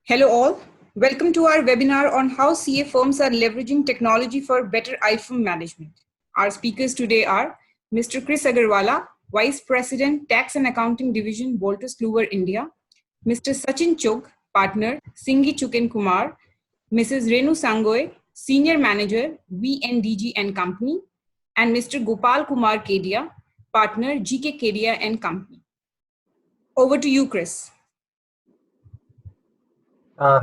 Hello all. Welcome to our webinar on how CA firms are leveraging technology for better IFM management. Our speakers today are Mr. Chris Agarwala, Vice President, Tax and Accounting Division, Wolters Kluwer, India; Mr. Sachin Chugh, Partner, Singhi Chukin Kumar; Mrs. Renu Sangoy, Senior Manager, VNDG and Company; and Mr. Gopal Kumar Kedia, Partner, GK Kedia and Company. Over to you, Chris.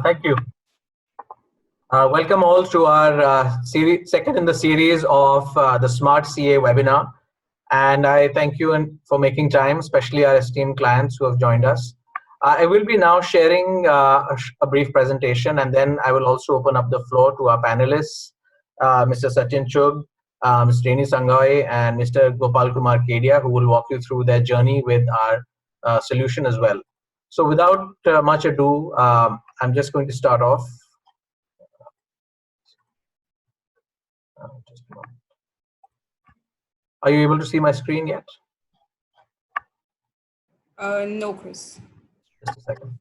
Thank you. Welcome all to our second in the series of the Smart CA webinar. And I thank you for making time, especially our esteemed clients who have joined us. I will be now sharing a brief presentation, and then I will also open up the floor to our panelists, Mr. Sachin Chugh, Ms. Renu Sangoy, and Mr. Gopal Kumar Kedia, who will walk you through their journey with our solution as well. So without much ado, I'm just going to start off. Are you able to see my screen yet? No, Chris. Just a second.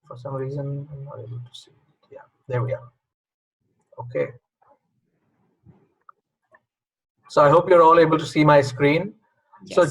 For some reason, I'm not able to see it. Yeah, there we are. Okay. So I hope you're all able to see my screen. Yes. So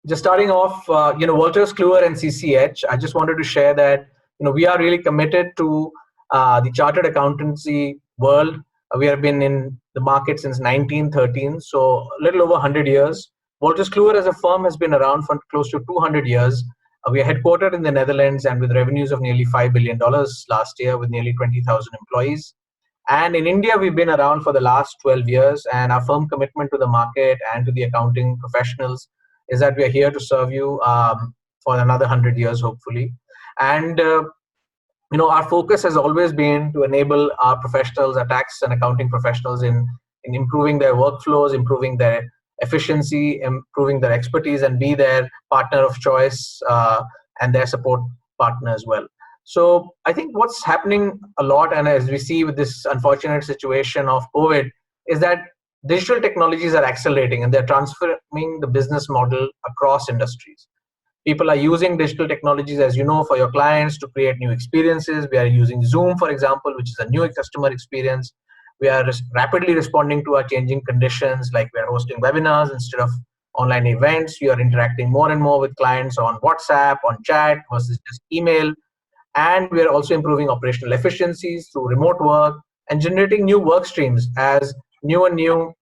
just starting off, Wolters Kluwer and CCH, I just wanted to share that we are really committed to the chartered accountancy world. We have been in the market since 1913, so a little over 100 years. Wolters Kluwer as a firm has been around for close to 200 years. We are headquartered in the Netherlands and with revenues of nearly $5 billion last year with nearly 20,000 employees. And in India, we've been around for the last 12 years, and our firm commitment to the market and to the accounting professionals is that we are here to serve you for another 100 years, hopefully. And our focus has always been to enable our professionals, our tax and accounting professionals, in improving their workflows, improving their efficiency, improving their expertise, and be their partner of choice and their support partner as well. So I think what's happening a lot, and as we see with this unfortunate situation of COVID, is that digital technologies are accelerating and they're transforming the business model across industries. People are using digital technologies, as you know, for your clients to create new experiences. We are using Zoom, for example, which is a new customer experience. We are rapidly responding to our changing conditions, like we are hosting webinars instead of online events. We are interacting more and more with clients on WhatsApp, on chat versus just email. And we are also improving operational efficiencies through remote work and generating new work streams as new and new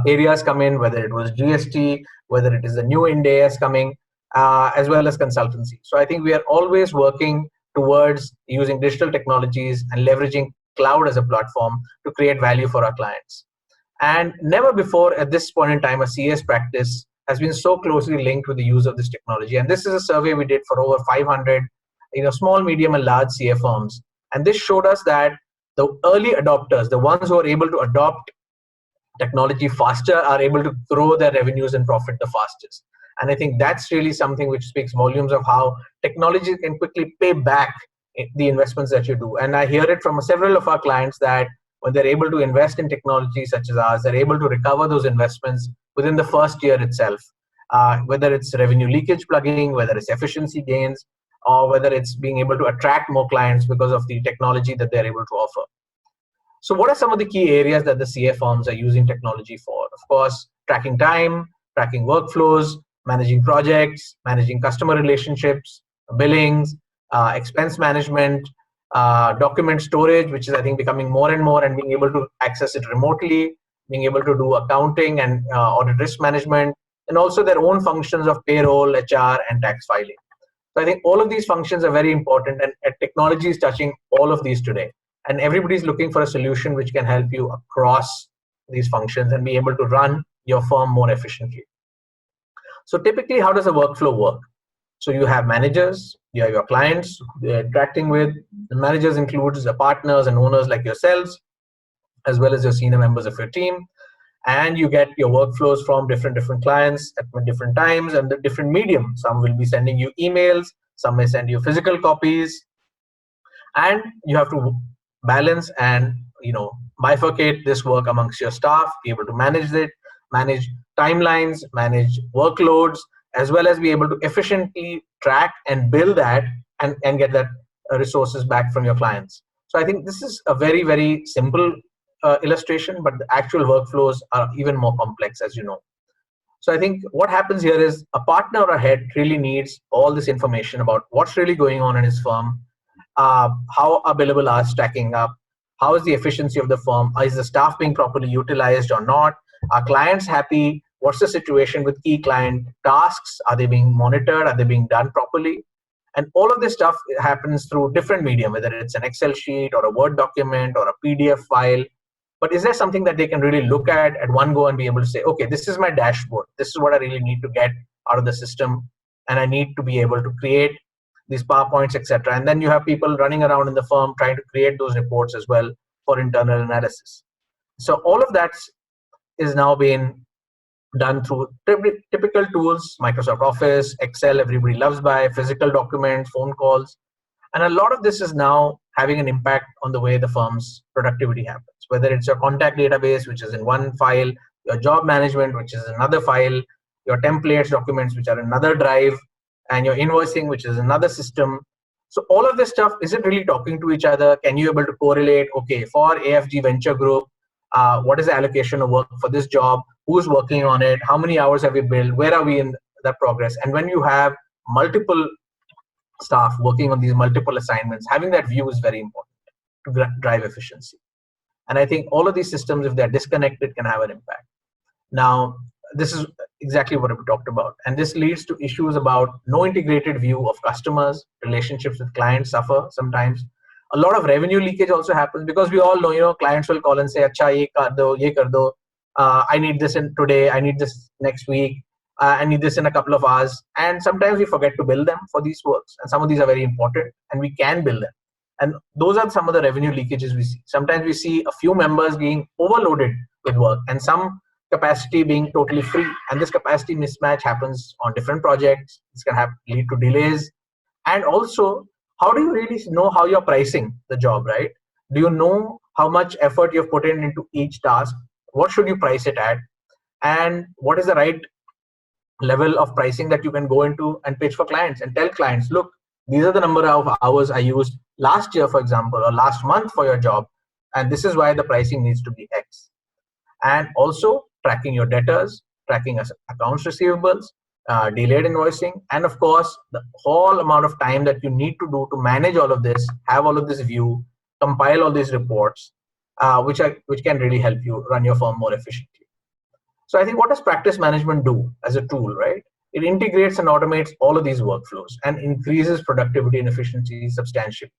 areas come in, whether it was GST, whether it is the new Ind AS coming, as well as consultancy. So I think we are always working towards using digital technologies and leveraging cloud as a platform to create value for our clients. And never before at this point in time, a CS practice has been so closely linked with the use of this technology. And this is a survey we did for over 500 small, medium, and large CA firms. And this showed us that the early adopters, the ones who are able to adopt technology faster, are able to grow their revenues and profit the fastest. And I think that's really something which speaks volumes of how technology can quickly pay back the investments that you do. And I hear it from several of our clients that when they're able to invest in technology such as ours, they're able to recover those investments within the first year itself, whether it's revenue leakage plugging, whether it's efficiency gains, or whether it's being able to attract more clients because of the technology that they're able to offer. So what are some of the key areas that the CA firms are using technology for? Of course, tracking time, tracking workflows, managing projects, managing customer relationships, billings, expense management, document storage, which is, I think, becoming more and more, and being able to access it remotely, being able to do accounting and audit risk management, and also their own functions of payroll, HR, and tax filing. So I think all of these functions are very important, and technology is touching all of these today. And everybody's looking for a solution which can help you across these functions and be able to run your firm more efficiently. So typically, how does a workflow work? So you have managers, you have your clients they're interacting with. The managers includes the partners and owners like yourselves, as well as your senior members of your team. And you get your workflows from different clients at different times and the different medium. Some will be sending you emails, some may send you physical copies, and you have to balance and bifurcate this work amongst your staff, be able to manage it, manage timelines, manage workloads, as well as be able to efficiently track and bill that and get that resources back from your clients. So I think this is a very, very simple illustration, but the actual workflows are even more complex, as you know. So I think what happens here is a partner or a head really needs all this information about what's really going on in his firm, how are billable hours stacking up, how is the efficiency of the firm, is the staff being properly utilized or not, are clients happy, what's the situation with key client tasks, are they being monitored, are they being done properly? And all of this stuff happens through different medium, whether it's an Excel sheet or a Word document or a PDF file. But is there something that they can really look at one go and be able to say, okay, this is my dashboard. This is what I really need to get out of the system. And I need to be able to create these PowerPoints, etc. And then you have people running around in the firm trying to create those reports as well for internal analysis. So all of that is now being done through typical tools, Microsoft Office, Excel, everybody loves by, physical documents, phone calls. And a lot of this is now having an impact on the way the firm's productivity happens, whether it's your contact database, which is in one file, your job management, which is another file, your templates documents, which are another drive, and your invoicing, which is another system. So all of this stuff, is it really talking to each other? Can you able to correlate, okay, for AFG Venture Group, what is the allocation of work for this job? Who's working on it? How many hours have we built? Where are we in that progress? And when you have multiple staff working on these multiple assignments, having that view is very important to drive efficiency. And I think all of these systems, if they're disconnected, can have an impact. Now, this is exactly what we talked about. And this leads to issues about no integrated view of customers, relationships with clients suffer sometimes. A lot of revenue leakage also happens because we all know, clients will call and say, "Acha, ye kar do. I need this in today. I need this next week. I need this in a couple of hours." And sometimes we forget to bill them for these works. And some of these are very important, and we can bill them. And those are some of the revenue leakages we see. Sometimes we see a few members being overloaded with work and some capacity being totally free. And this capacity mismatch happens on different projects. This can lead to delays. And also, how do you really know how you're pricing the job, right? Do you know how much effort you've put into each task? What should you price it at? And what is the right level of pricing that you can go into and pitch for clients and tell clients, look, these are the number of hours I used last year, for example, or last month for your job. And this is why the pricing needs to be X. And also tracking your debtors, tracking accounts receivables, delayed invoicing, and of course, the whole amount of time that you need to do to manage all of this, have all of this view, compile all these reports, which can really help you run your firm more efficiently. So I think, what does practice management do as a tool, right? It integrates and automates all of these workflows and increases productivity and efficiency substantially.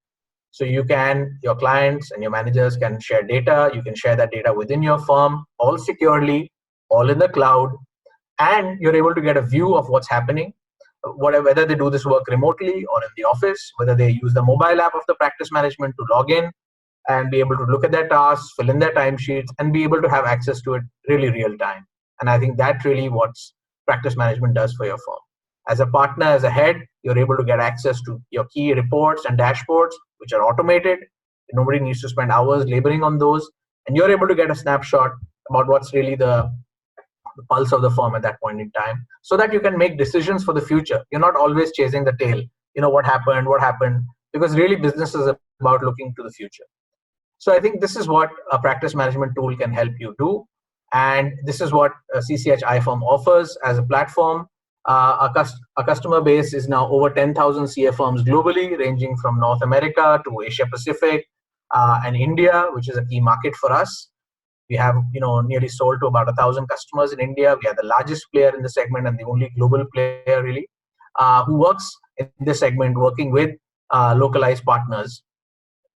So your clients and your managers can share data. You can share that data within your firm, all securely, all in the cloud, and you're able to get a view of what's happening, whether they do this work remotely or in the office, whether they use the mobile app of the practice management to log in and be able to look at their tasks, fill in their timesheets, and be able to have access to it really real time. And I think that really what practice management does for your firm. As a partner, as a head, you're able to get access to your key reports and dashboards, which are automated. Nobody needs to spend hours laboring on those. And you're able to get a snapshot about what's really the pulse of the firm at that point in time, so that you can make decisions for the future. You're not always chasing the tail. What happened, because really business is about looking to the future. So I think this is what a practice management tool can help you do. And this is what CCH iFirm offers as a platform. Our customer base is now over 10,000 CA firms globally, ranging from North America to Asia Pacific and India, which is a key market for us. We have nearly sold to about 1,000 customers in India. We are the largest player in the segment and the only global player really who works in this segment, working with localized partners.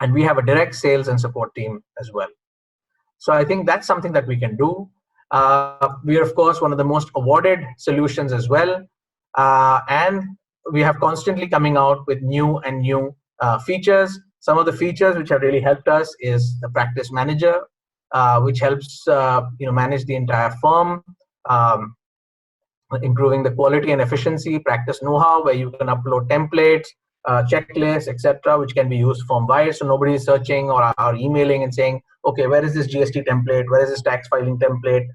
And we have a direct sales and support team as well. So I think that's something that we can do. We are, of course, one of the most awarded solutions as well. And we have constantly coming out with new and new features. Some of the features which have really helped us is the Practice Manager, which helps manage the entire firm, improving the quality and efficiency. Practice Know-how, where you can upload templates, checklists, etc., which can be used firm-wide. So nobody is searching or emailing and saying, okay, where is this GST template? Where is this tax filing template?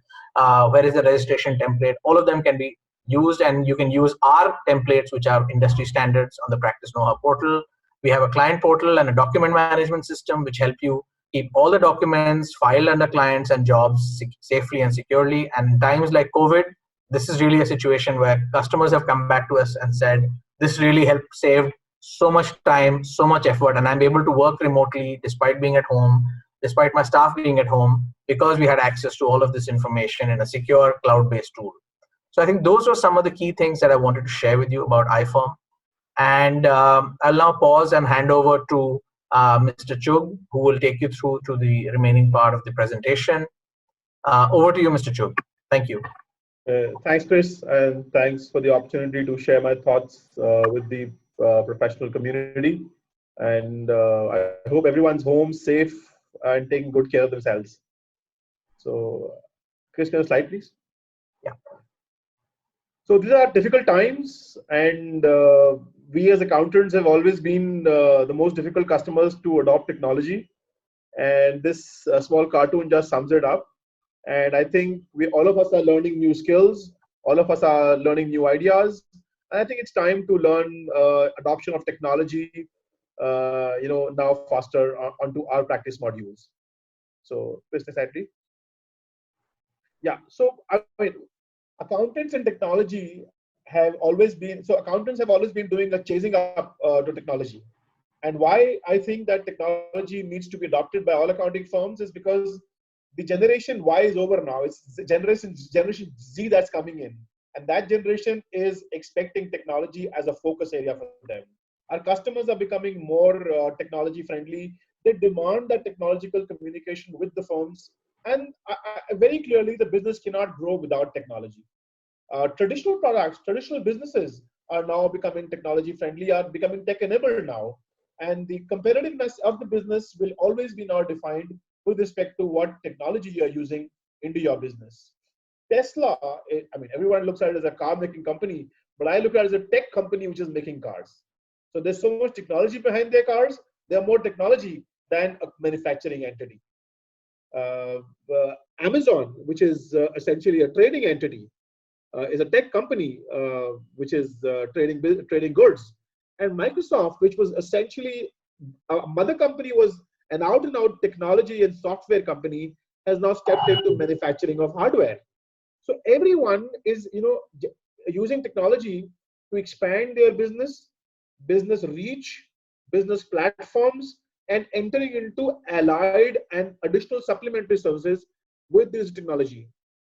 Where is the registration template? All of them can be used, and you can use our templates, which are industry standards, on the Practice Know-how portal. We have a client portal and a document management system, which help you keep all the documents filed under clients and jobs safely and securely. And in times like COVID, this is really a situation where customers have come back to us and said, this really helped save so much time, so much effort, and I'm able to work remotely despite being at home, despite my staff being at home, because we had access to all of this information in a secure cloud-based tool. So I think those were some of the key things that I wanted to share with you about iFirm. And I'll now pause and hand over to Mr. Chugh, who will take you through to the remaining part of the presentation. Over to you, Mr. Chugh. Thank you. Thanks, Chris, and thanks for the opportunity to share my thoughts with the professional community. And I hope everyone's home safe and taking good care of themselves. So, Chris, can you slide, please? Yeah. So these are difficult times, and we as accountants have always been the most difficult customers to adopt technology. And this small cartoon just sums it up. And I think all of us are learning new skills. All of us are learning new ideas. And I think it's time to learn adoption of technology, now faster onto our practice modules. So, Chris, next slide, please. Yeah. So, I mean, accountants and technology have always been. So, accountants have always been doing a chasing up to technology. And why I think that technology needs to be adopted by all accounting firms is because the generation Y is over now. It's generation Z that's coming in. And that generation is expecting technology as a focus area for them. Our customers are becoming more technology friendly. They demand that technological communication with the firms. And very clearly, the business cannot grow without technology. Traditional products, traditional businesses are now becoming technology friendly, are becoming tech enabled now. And the competitiveness of the business will always be now defined with respect to what technology you're using into your business. Tesla, I mean, everyone looks at it as a car making company, but I look at it as a tech company which is making cars. So there's so much technology behind their cars. They're more technology than a manufacturing entity. Amazon, which is essentially a trading entity, is a tech company which is trading goods. And Microsoft, which was essentially a mother company, was an out-and-out technology and software company, has now stepped into manufacturing of hardware. So everyone is, using technology to expand their business reach, business platforms, and entering into allied and additional supplementary services with this technology.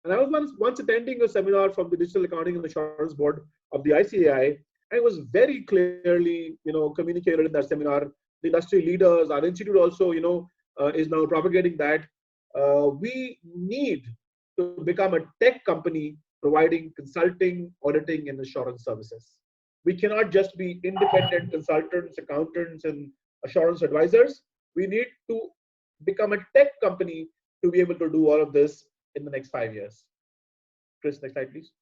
And I was once attending a seminar from the Digital Accounting and Assurance Board of the ICAI, and it was very clearly, communicated in that seminar. The industry leaders, our institute also, is now propagating that we need to become a tech company providing consulting, auditing, and assurance services. We cannot just be independent consultants, accountants, and assurance advisors. We need to become a tech company to be able to do all of this in the next 5 years. Chris, next slide, please.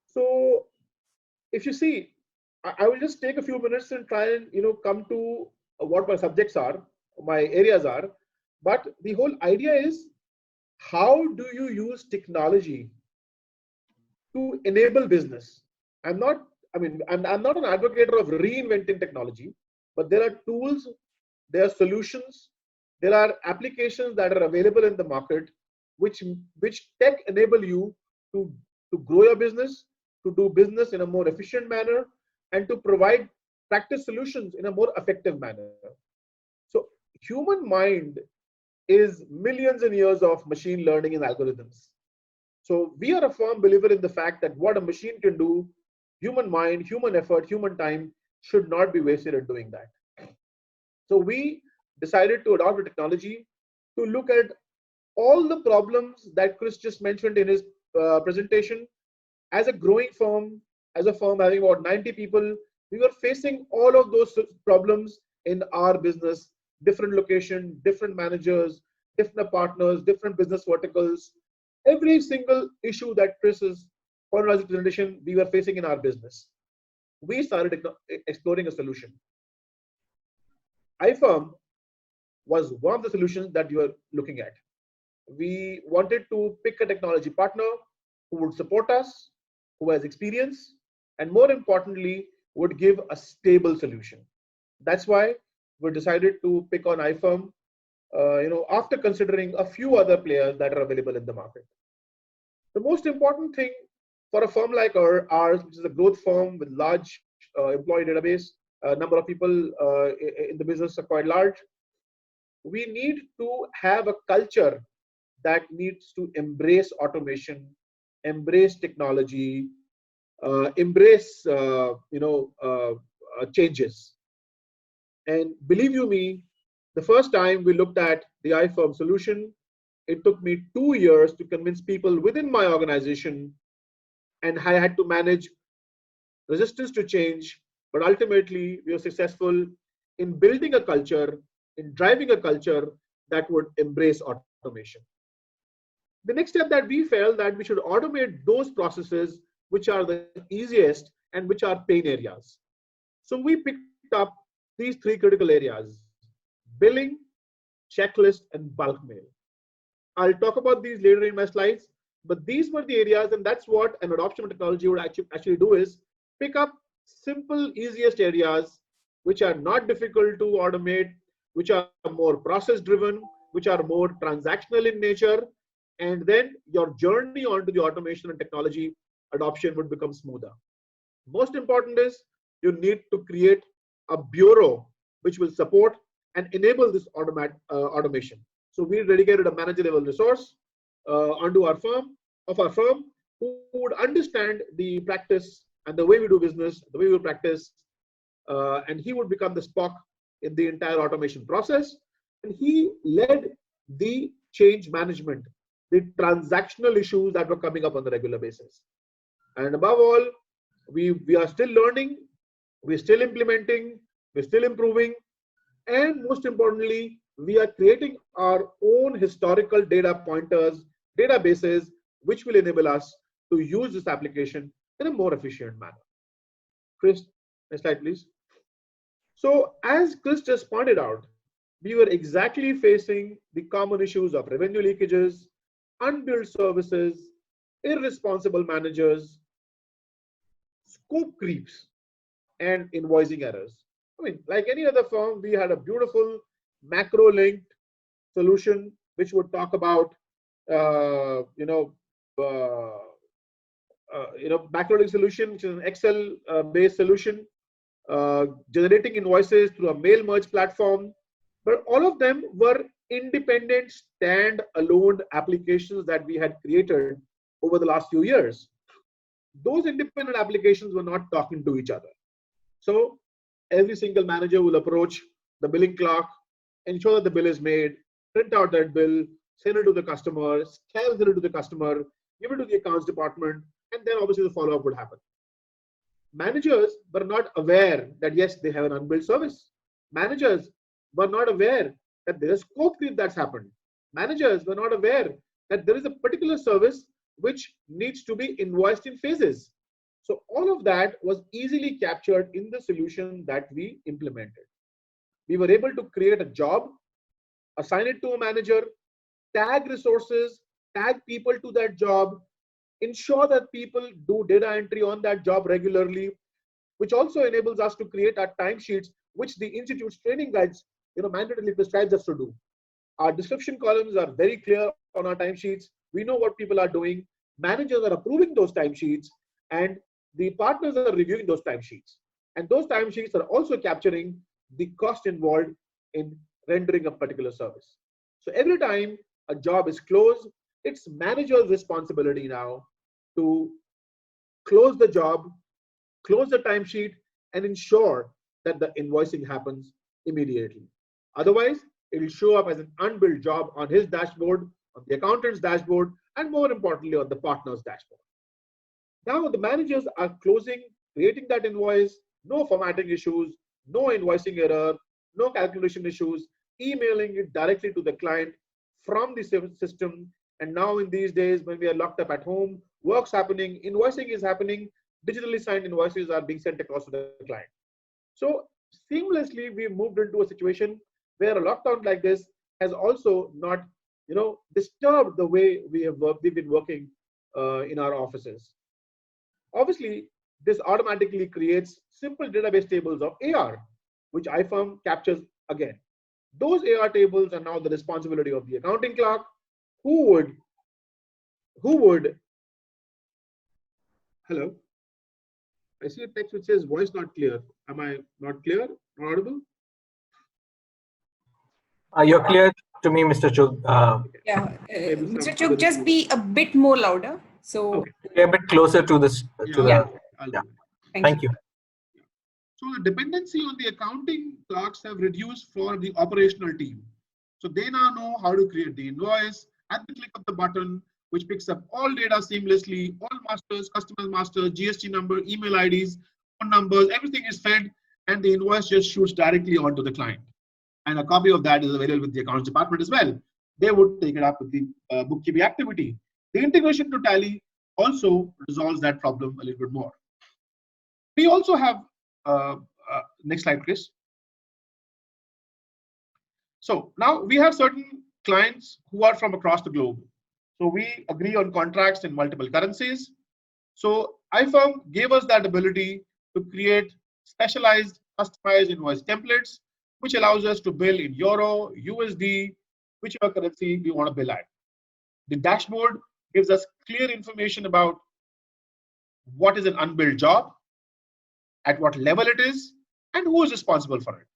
So, if you see, I will just take a few minutes and try and come to what my subjects are, my areas are. But the whole idea is, how do you use technology to enable business? I'm not an advocate of reinventing technology, but there are tools, there are solutions, there are applications that are available in the market which tech enable you to grow your business, to do business in a more efficient manner, and to provide practice solutions in a more effective manner. So human mind is millions and years of machine learning and algorithms. So we are a firm believer in the fact that what a machine can do, human mind, human effort, human time should not be wasted in doing that. So we decided to adopt a technology to look at all the problems that Chris just mentioned in his presentation. As a growing firm, as a firm having about 90 people, we were facing all of those problems in our business, different location, different managers, different partners, different business verticals. Every single issue that Chris has polarized presentation we were facing in our business. We started exploring a solution. iFirm was one of the solutions that we were looking at. We wanted to pick a technology partner who would support us, who has experience, and more importantly, would give a stable solution. That's why we decided to pick on iFirm, after considering a few other players that are available in the market. The most important thing for a firm like ours, which is a growth firm with large employee database, number of people in the business are quite large, we need to have a culture that needs to embrace automation, embrace technology, embrace changes. And believe you me, the first time we looked at the iFirm solution, it took me 2 years to convince people within my organization, and I had to manage resistance to change. But ultimately, we were successful in building a culture, in driving a culture that would embrace automation. The next step that we felt that we should automate those processes which are the easiest and which are pain areas. So we picked up these 3 critical areas: billing, checklist, and bulk mail. I'll talk about these later in my slides, but these were the areas, and that's what an adoption of technology would actually do, is pick up simple, easiest areas which are not difficult to automate, which are more process driven, which are more transactional in nature, and then your journey onto the automation and technology adoption would become smoother. Most important is you need to create a bureau which will support and enable this automation. So we dedicated a manager level resource onto our firm who would understand the practice and the way we do business, the way we practice, and he would become the Spock in the entire automation process. And he led the change management, the transactional issues that were coming up on the regular basis. And above all, we are still learning, we're still implementing, we're still improving, and most importantly, we are creating our own historical data pointers, databases, which will enable us to use this application in a more efficient manner. Chris, next slide, please. So as Chris just pointed out, we were exactly facing the common issues of revenue leakages, unbilled services, irresponsible managers, scope creeps, and invoicing errors. I mean, like any other firm, we had a beautiful macro-linked solution which would talk about, macro-linked solution, which is an Excel-based solution, generating invoices through a mail merge platform. But all of them were independent, stand-alone applications that we had created over the last few years. Those independent applications were not talking to each other. So every single manager will approach the billing clerk, ensure that the bill is made, print out that bill, send it to the customer, scan it to the customer, give it to the accounts department, and then obviously the follow-up would happen. Managers were not aware that yes, they have an unbilled service. Managers were not aware that there is scope creep that's happened. Managers were not aware that there is a particular service which needs to be invoiced in phases. So all of that was easily captured in the solution that we implemented. We were able to create a job, assign it to a manager, tag resources, tag people to that job, ensure that people do data entry on that job regularly, which also enables us to create our timesheets, which the institute's training guides mandatorily prescribes us to do. Our description columns are very clear on our timesheets. We know what people are doing. Managers are approving those timesheets, and the partners are reviewing those timesheets. And those timesheets are also capturing the cost involved in rendering a particular service. So every time a job is closed, it's manager's responsibility now to close the job, close the timesheet, and ensure that the invoicing happens immediately. Otherwise, it will show up as an unbilled job on his dashboard, on the accountant's dashboard, and more importantly, on the partner's dashboard. Now the managers are closing, creating that invoice, no formatting issues, no invoicing error, no calculation issues, emailing it directly to the client from the system. And now in these days, when we are locked up at home, work's happening, invoicing is happening, digitally signed invoices are being sent across to the client. So seamlessly, we moved into a situation where a lockdown like this has also not, disturbed the way we've been working in our offices. Obviously, this automatically creates simple database tables of AR, which iFirm captures again. Those AR tables are now the responsibility of the accounting clerk, who would, hello, I see a text which says voice not clear. Am I not clear, not audible? You're clear to me, Mr. Chug. Yeah, Maybe Mr. some Chuk, other just issue. be a bit more louder. So, Okay. A bit closer to this. To Yeah, the. I'll Yeah. do it. Thank you. So the dependency on the accounting clerks have reduced for the operational team. So they now know how to create the invoice at the click of the button, which picks up all data seamlessly, all masters, customers masters, GST number, email IDs, phone numbers, everything is fed, and the invoice just shoots directly onto the client. And a copy of that is available with the accounts department as well. They would take it up with the bookkeeping activity. The integration to Tally also resolves that problem a little bit more. We also have, next slide, Chris. So now we have certain clients who are from across the globe. So we agree on contracts in multiple currencies. So iFirm gave us that ability to create specialized, customized invoice templates, which allows us to bill in Euro, USD, whichever currency we want to bill at. The dashboard gives us clear information about what is an unbilled job, at what level it is, and who is responsible for it.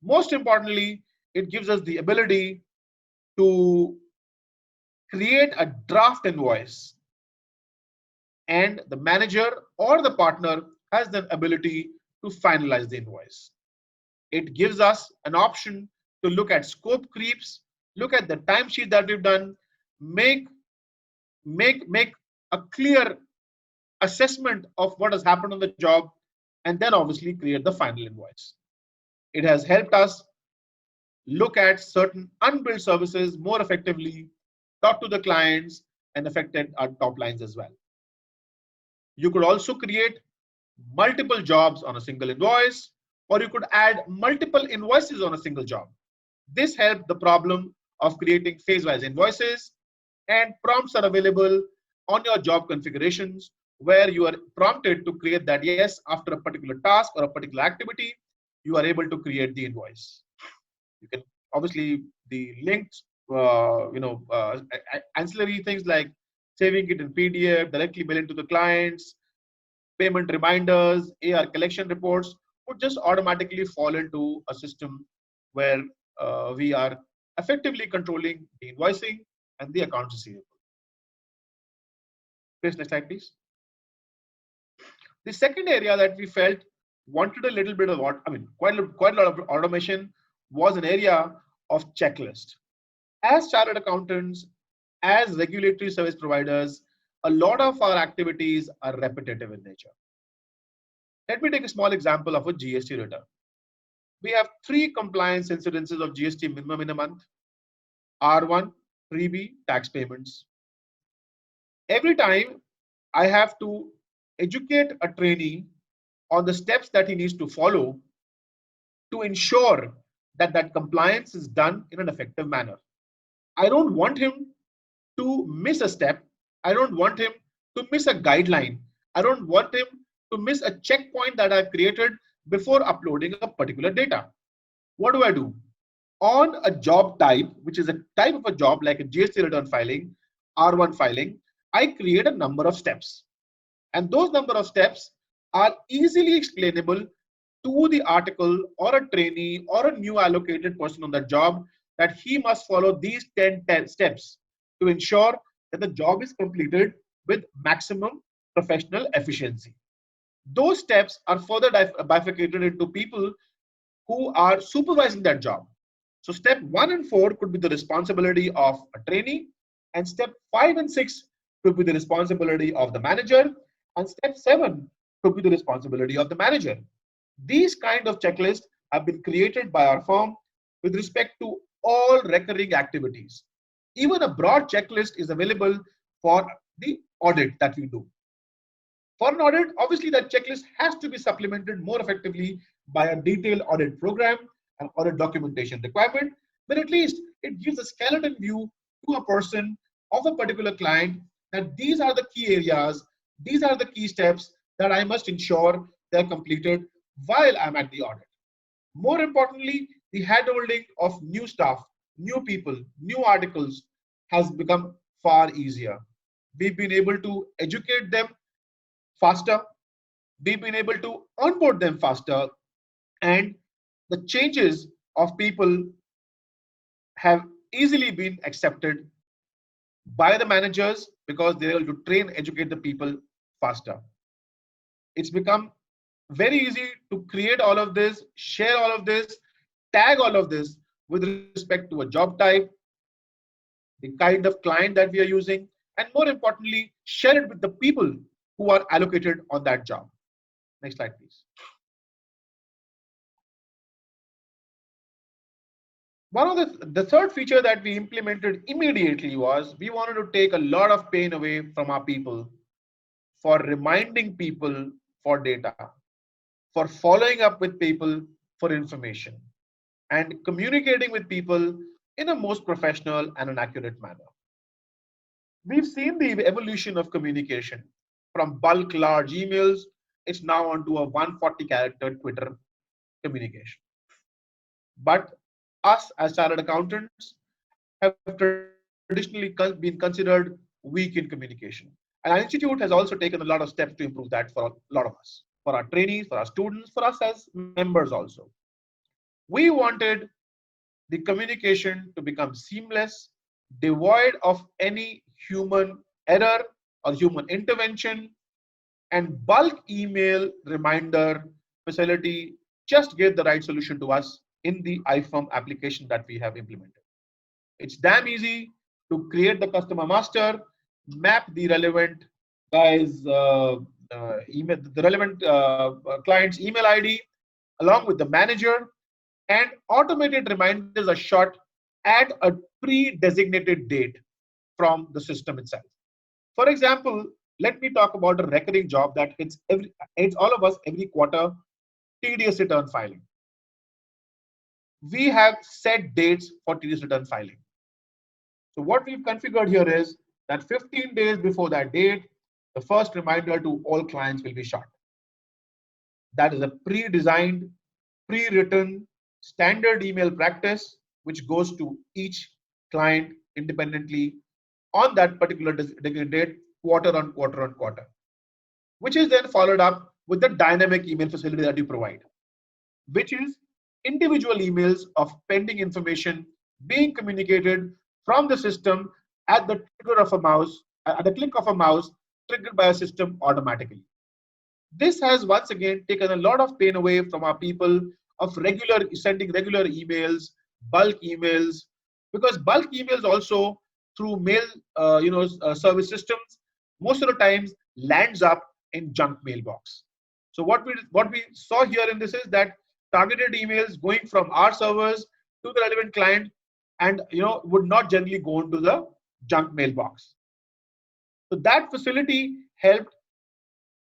Most importantly, it gives us the ability to create a draft invoice, and the manager or the partner has the ability to finalize the invoice. It gives us an option to look at scope creeps, look at the timesheet that we've done, make a clear assessment of what has happened on the job, and then obviously create the final invoice. It has helped us look at certain unbilled services more effectively, talk to the clients, and affected our top lines as well. You could also create multiple jobs on a single invoice, or you could add multiple invoices on a single job. This helped the problem of creating phase-wise invoices, and prompts are available on your job configurations where you are prompted to create that yes, after a particular task or a particular activity, you are able to create the invoice. You can obviously the linked, ancillary things like saving it in PDF, directly billing to the clients, payment reminders, AR collection reports would just automatically fall into a system where we are effectively controlling the invoicing and the accounts receivable. Please, next slide, please. The second area that we felt wanted a little bit of quite a lot of automation was an area of checklist. As chartered accountants, as regulatory service providers, a lot of our activities are repetitive in nature. Let me take a small example of a GST return. We have 3 compliance incidences of GST minimum in a month, R1, freebie, tax payments. Every time I have to educate a trainee on the steps that he needs to follow to ensure that that compliance is done in an effective manner. I don't want him to miss a step. I don't want him to miss a guideline. I don't want him to miss a checkpoint that I've created before uploading a particular data. What do I do? On a job type, which is a type of a job like a GST return filing, R1 filing, I create a number of steps. And those number of steps are easily explainable to the article or a trainee or a new allocated person on that job that he must follow these 10 steps to ensure that the job is completed with maximum professional efficiency. Those steps are further bifurcated into people who are supervising that job. So step 1 and 4 could be the responsibility of a trainee, and step 5 and 6 could be the responsibility of the manager, and step 7 could be the responsibility of the manager. These kind of checklists have been created by our firm with respect to all recurring activities. Even a broad checklist is available for the audit that we do. For an audit, obviously that checklist has to be supplemented more effectively by a detailed audit program and audit documentation requirement, but at least it gives a skeleton view to a person of a particular client that these are the key areas, these are the key steps that I must ensure they're completed while I'm at the audit. More importantly, the handholding of new staff, new people, new articles has become far easier. We've been able to educate them faster, we've been able to onboard them faster, and the changes of people have easily been accepted by the managers because they're able to train, educate the people faster. It's become very easy to create all of this, share all of this, tag all of this with respect to a job type, the kind of client that we are using, and more importantly, share it with the people who are allocated on that job. Next slide, please. One of the third feature that we implemented immediately was we wanted to take a lot of pain away from our people for reminding people for data, for following up with people for information, and communicating with people in a most professional and an accurate manner. We've seen the evolution of communication from bulk large emails, it's now onto a 140 character Twitter communication. But us as chartered accountants have traditionally been considered weak in communication. And our institute has also taken a lot of steps to improve that for a lot of us, for our trainees, for our students, for us as members also. We wanted the communication to become seamless, devoid of any human error or human intervention, and bulk email reminder facility just gave the right solution to us in the iFirm application that we have implemented. It's damn easy to create the customer master, map the relevant client's email ID along with the manager, and automated reminders are shot at a pre-designated date from the system itself. For example, let me talk about a recurring job that hits all of us every quarter: TDS return filing. We have set dates for TDS return filing. So what we've configured here is that 15 days before that date, the first reminder to all clients will be shot. That is a pre-designed, pre-written standard email practice which goes to each client independently on that particular date, quarter on quarter on quarter, which is then followed up with the dynamic email facility that you provide, which is individual emails of pending information being communicated from the system at the click of a mouse, triggered by a system automatically. This has once again taken a lot of pain away from our people of sending regular emails, bulk emails, because bulk emails also through mail service systems most of the times lands up in junk mailbox. So what we saw here in this is that targeted emails going from our servers to the relevant client and would not generally go into the junk mailbox. So that facility helped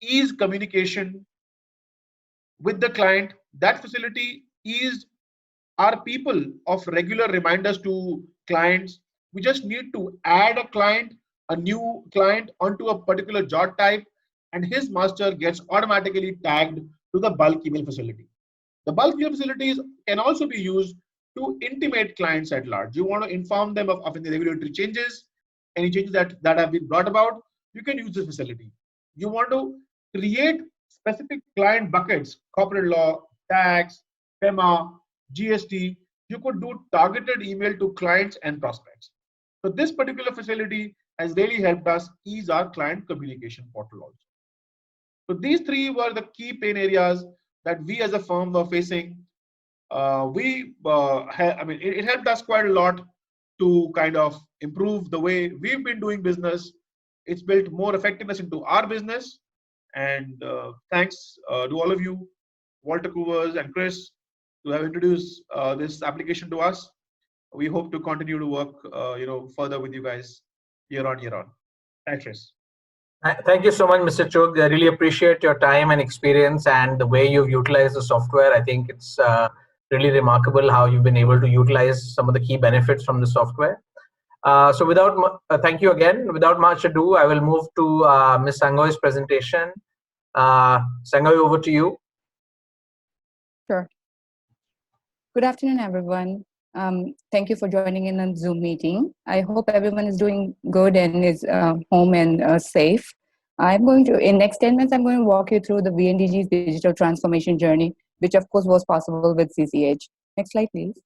ease communication with the client. That facility eased our people of regular reminders to clients. We just need to add a new client onto a particular job type, and his master gets automatically tagged to the bulk email facility. The bulk email facilities can also be used to intimate clients at large. You want to inform them of any regulatory changes, any changes that have been brought about, you can use this facility. You want to create specific client buckets, corporate law, tax, FEMA, GST, you could do targeted email to clients and prospects. So this particular facility has really helped us ease our client communication portal also. So these three were the key pain areas that we as a firm were facing. It helped us quite a lot to kind of improve the way we've been doing business. It's built more effectiveness into our business. And thanks to all of you, Walter Coovers and Chris, to have introduced this application to us. We hope to continue to work further with you guys year on. Thanks, Chris. Thank you so much, Mr. Chug. I really appreciate your time and experience and the way you've utilized the software. I think it's really remarkable how you've been able to utilize some of the key benefits from the software. So thank you again. Without much ado, I will move to Ms. Sangoy's presentation. Sangoy, over to you. Sure. Good afternoon, everyone. Thank you for joining in on Zoom meeting. I hope everyone is doing good and is home and safe. In next 10 minutes, I'm going to walk you through the VNDG's digital transformation journey, which of course was possible with CCH. Next slide, please.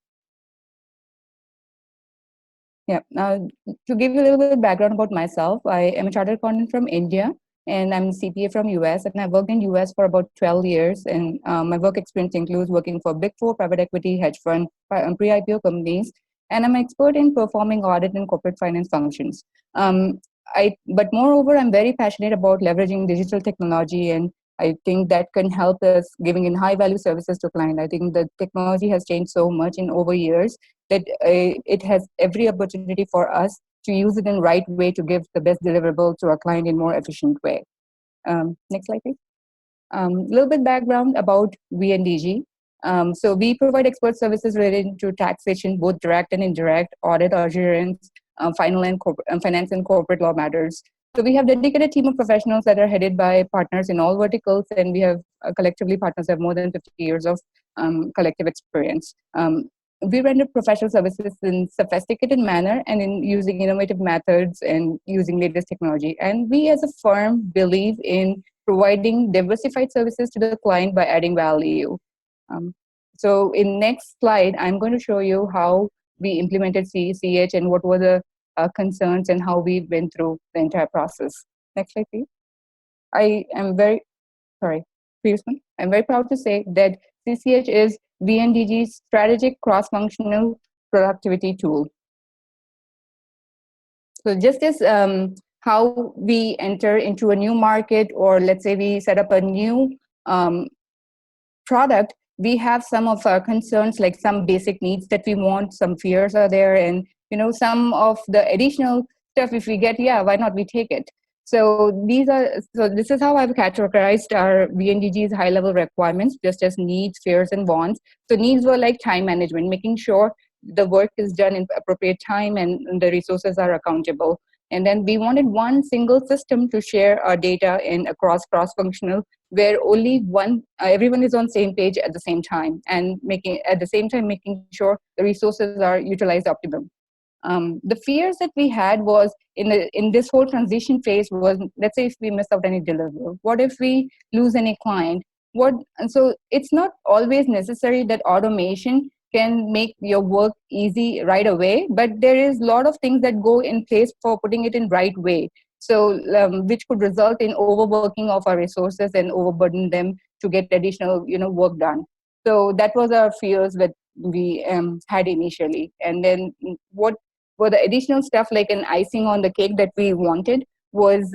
Yeah, to give you a little bit of background about myself, I am a chartered accountant from India, and I'm CPA from US, and I've worked in US for about 12 years, and my work experience includes working for Big Four, private equity, hedge fund, pre-IPO companies, and I'm an expert in performing audit and corporate finance functions. But moreover, I'm very passionate about leveraging digital technology, and I think that can help us giving in high value services to client. I think the technology has changed so much in over years that it has every opportunity for us to use it in right way to give the best deliverable to our client in more efficient way. Next slide, please. A little bit background about VNDG. So we provide expert services related to taxation, both direct and indirect, audit, assurance, finance and corporate law matters. So we have dedicated team of professionals that are headed by partners in all verticals, and we have collectively partners have more than 50 years of collective experience. We render professional services in sophisticated manner and in using innovative methods and using latest technology. And we as a firm believe in providing diversified services to the client by adding value. So in next slide, I'm going to show you how we implemented CCH and what were the concerns and how we went through the entire process. Next slide, please. I'm very proud to say that CCH is VNDG's strategic cross-functional productivity tool. So just as how we enter into a new market, or let's say we set up a new product, we have some of our concerns, like some basic needs that we want, some fears are there, and some of the additional stuff, if we get, yeah, why not we take it. So this is how I've categorized our VNDG's high-level requirements, just as needs, fears, and wants. So needs were like time management, making sure the work is done in appropriate time and the resources are accountable. And then we wanted one single system to share our data in across cross-functional, where only everyone is on same page at the same time, and making sure the resources are utilized optimum. The fears that we had was in this whole transition phase was, let's say if we miss out any deliverable, what if we lose any client? And so it's not always necessary that automation can make your work easy right away, but there is a lot of things that go in place for putting it in right way. So which could result in overworking of our resources and overburden them to get additional work done. So that was our fears that we had initially. And then what were the additional stuff, like an icing on the cake that we wanted was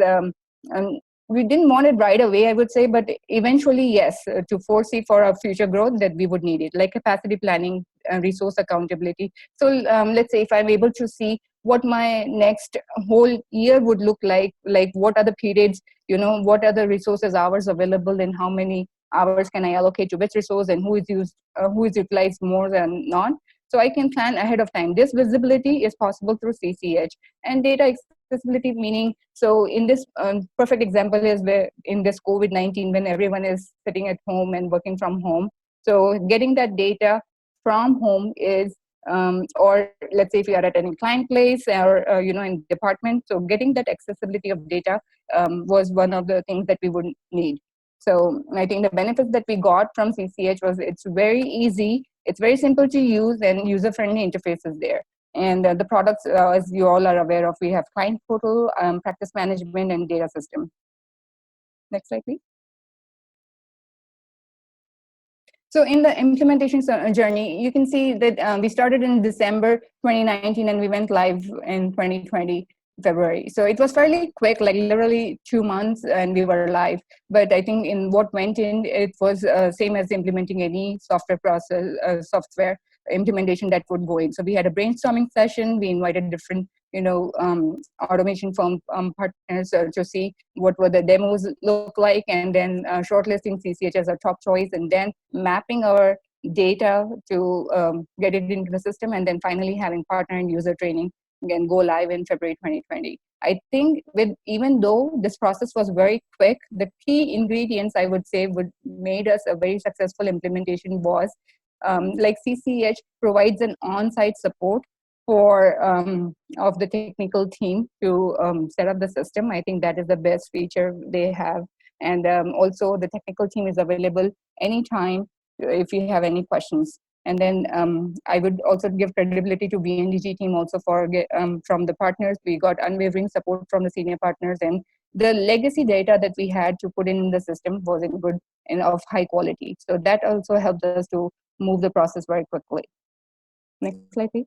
we didn't want it right away, I would say, but eventually, yes, to foresee for our future growth that we would need it, like capacity planning, resource accountability. So let's say if I'm able to see what my next whole year would look like what are the periods, what are the resources hours available, and how many hours can I allocate to which resource, and who is utilized more than not. So I can plan ahead of time. This visibility is possible through CCH. And data accessibility, meaning, so in this perfect example is where in this COVID-19, when everyone is sitting at home and working from home, so getting that data from home is, or let's say if you are at any client place or in department, so getting that accessibility of data was one of the things that we would need. So I think the benefits that we got from CCH was it's very easy, it's very simple to use, and user-friendly interfaces there. And the products, as you all are aware of, we have client portal, practice management, and data system. Next slide, please. So in the implementation journey, you can see that we started in December 2019 and we went live in 2020 February. So it was fairly quick, like literally 2 months and we were live. But I think in what went in, it was same as implementing any software implementation that would go in. So we had a brainstorming session. We invited different automation firm partners to see what were the demos look like, and then shortlisting CCH as a top choice, and then mapping our data to get it into the system, and then finally having partner and user training again go live in February 2020. I think even though this process was very quick, the key ingredients I would say would made us a very successful implementation was like CCH provides an on-site support for of the technical team to set up the system. I think that is the best feature they have, and also the technical team is available anytime if you have any questions. And then I would also give credibility to VNDG team also for from the partners. We got unwavering support from the senior partners, and the legacy data that we had to put in the system was in good and of high quality. So that also helped us to move the process very quickly. Next slide, please.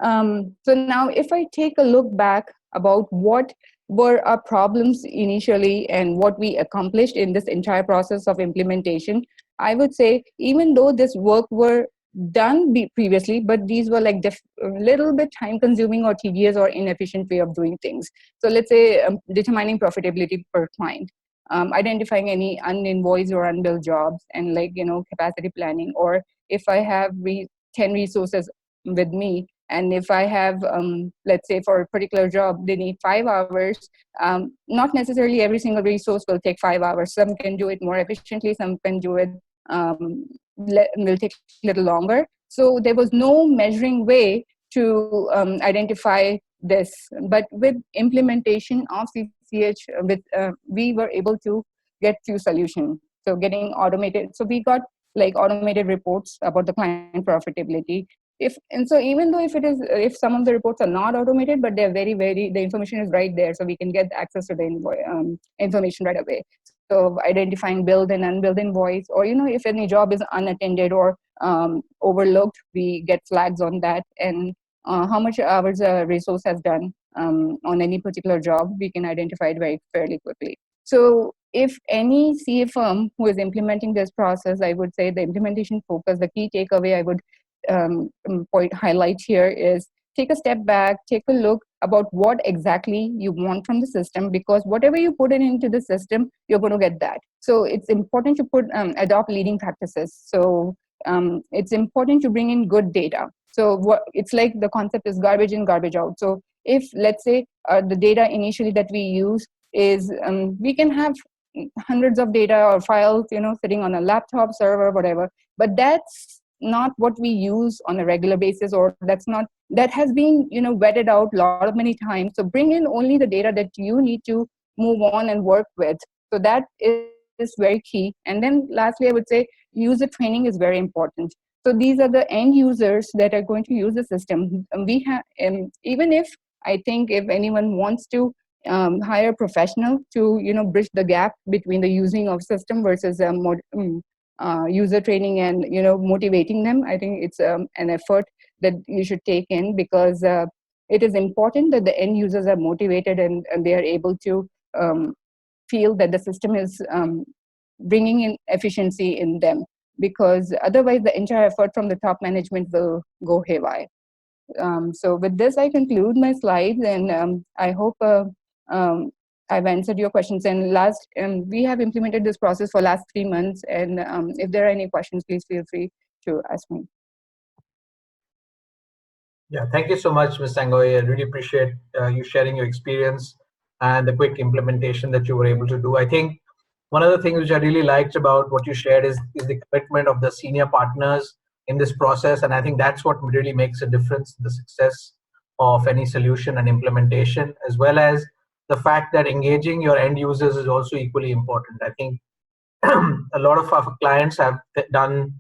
So now if I take a look back about what were our problems initially and what we accomplished in this entire process of implementation, I would say even though this work were done previously, but these were like a little bit time consuming or tedious or inefficient way of doing things. So let's say determining profitability per client, identifying any uninvoiced or unbilled jobs, and capacity planning, or if I have 10 resources with me, and if I have, let's say for a particular job, they need 5 hours, not necessarily every single resource will take 5 hours. Some can do it more efficiently, some can do it, will take a little longer. So there was no measuring way to identify this. But with implementation of CCH, we were able to get few solutions. So getting automated, so we got like automated reports about the client profitability. So even though if some of the reports are not automated, but they're very, the information is right there, so we can get access to the information right away. So identifying billed and unbilled invoice, or if any job is unattended or overlooked, we get flags on that, and how much hours a resource has done on any particular job, we can identify it very fairly quickly. So if any CA firm who is implementing this process, I would say the implementation focus, the key takeaway I would highlight here is take a step back, take a look about what exactly you want from the system, because whatever you put into the system, you're going to get that. So it's important to adopt leading practices. So it's important to bring in good data. So it's like the concept is garbage in, garbage out. So if let's say the data initially that we use is, we can have hundreds of data or files, sitting on a laptop, server, whatever, but that's not what we use on a regular basis, or that has been vetted out many times. So bring in only the data that you need to move on and work with. So that is very key. And then lastly, I would say user training is very important. So these are the end users that are going to use the system. We have, even if I think if anyone wants to hire a professional to bridge the gap between the using of system versus user training and motivating them, I think it's an effort that you should take in, because it is important that the end users are motivated and they are able to feel that the system is bringing in efficiency in them, because otherwise the entire effort from the top management will go haywire. So with this, I conclude my slides, and I hope I've answered your questions. And we have implemented this process for last 3 months. And if there are any questions, please feel free to ask me. Yeah, thank you so much, Ms. Sangoy. I really appreciate you sharing your experience and the quick implementation that you were able to do. I think one of the things which I really liked about what you shared is the commitment of the senior partners in this process. And I think that's what really makes a difference in the success of any solution and implementation, as well as the fact that engaging your end users is also equally important. I think a lot of our clients have done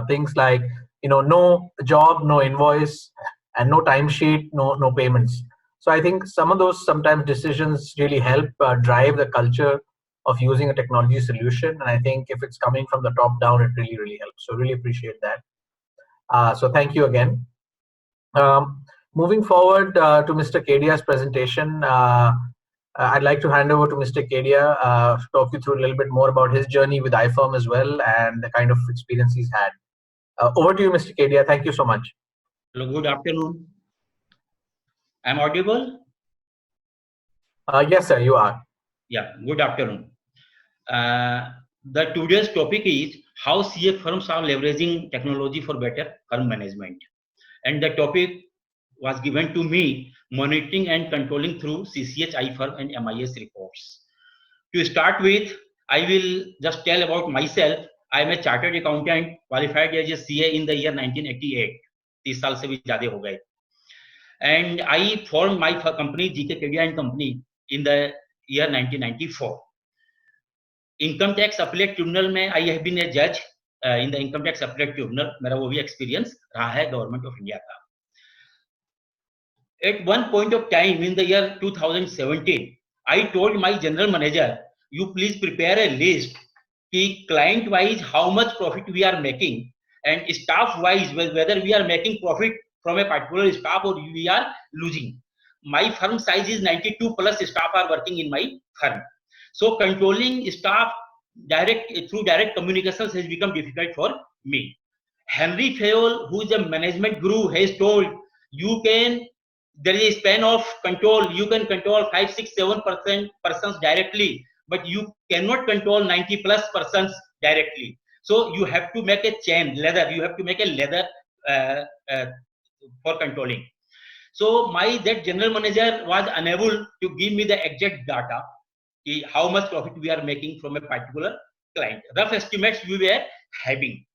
things like, no job, no invoice, and no timesheet, no payments. So I think some of those sometimes decisions really help drive the culture of using a technology solution. And I think if it's coming from the top down, it really, really helps. So really appreciate that. So thank you again. Moving forward to Mr. Kedia's presentation, I'd like to hand over to Mr. Kedia to talk you through a little bit more about his journey with iFirm as well, and the kind of experience he's had. Over to you, Mr. Kedia. Thank you so much. Hello, good afternoon. I'm audible? Yes, sir, you are. Yeah, good afternoon. The today's topic is how CA firms are leveraging technology for better firm management. And the topic was given to me, monitoring and controlling through CCH iFirm and MIS reports. To start with, I will just tell about myself. I am a chartered accountant qualified as a CA in the year 1988. 30 साल से भी ज़्यादा हो गए. And I formed my company GK Kedia and Company in the year 1994. Income tax appellate tribunal में I have been a judge in the income tax appellate tribunal. मेरा वो भी experience रहा है गवर्नमेंट ऑफ इंडिया का. At one point of time in the year 2017, I told my general manager, you please prepare a list client wise how much profit we are making and staff wise whether we are making profit from a particular staff or we are losing. My firm size is 92 plus staff are working in my firm. So controlling staff through direct communications has become difficult for me. Henry Fayol, who is a management guru, has told there is a span of control. You can control 5, 6, 7% persons directly, but you cannot control 90 plus persons directly. So you have to make a chain ladder. You have to make a ladder for controlling. So that general manager was unable to give me the exact data, how much profit we are making from a particular client. Rough estimates we were having.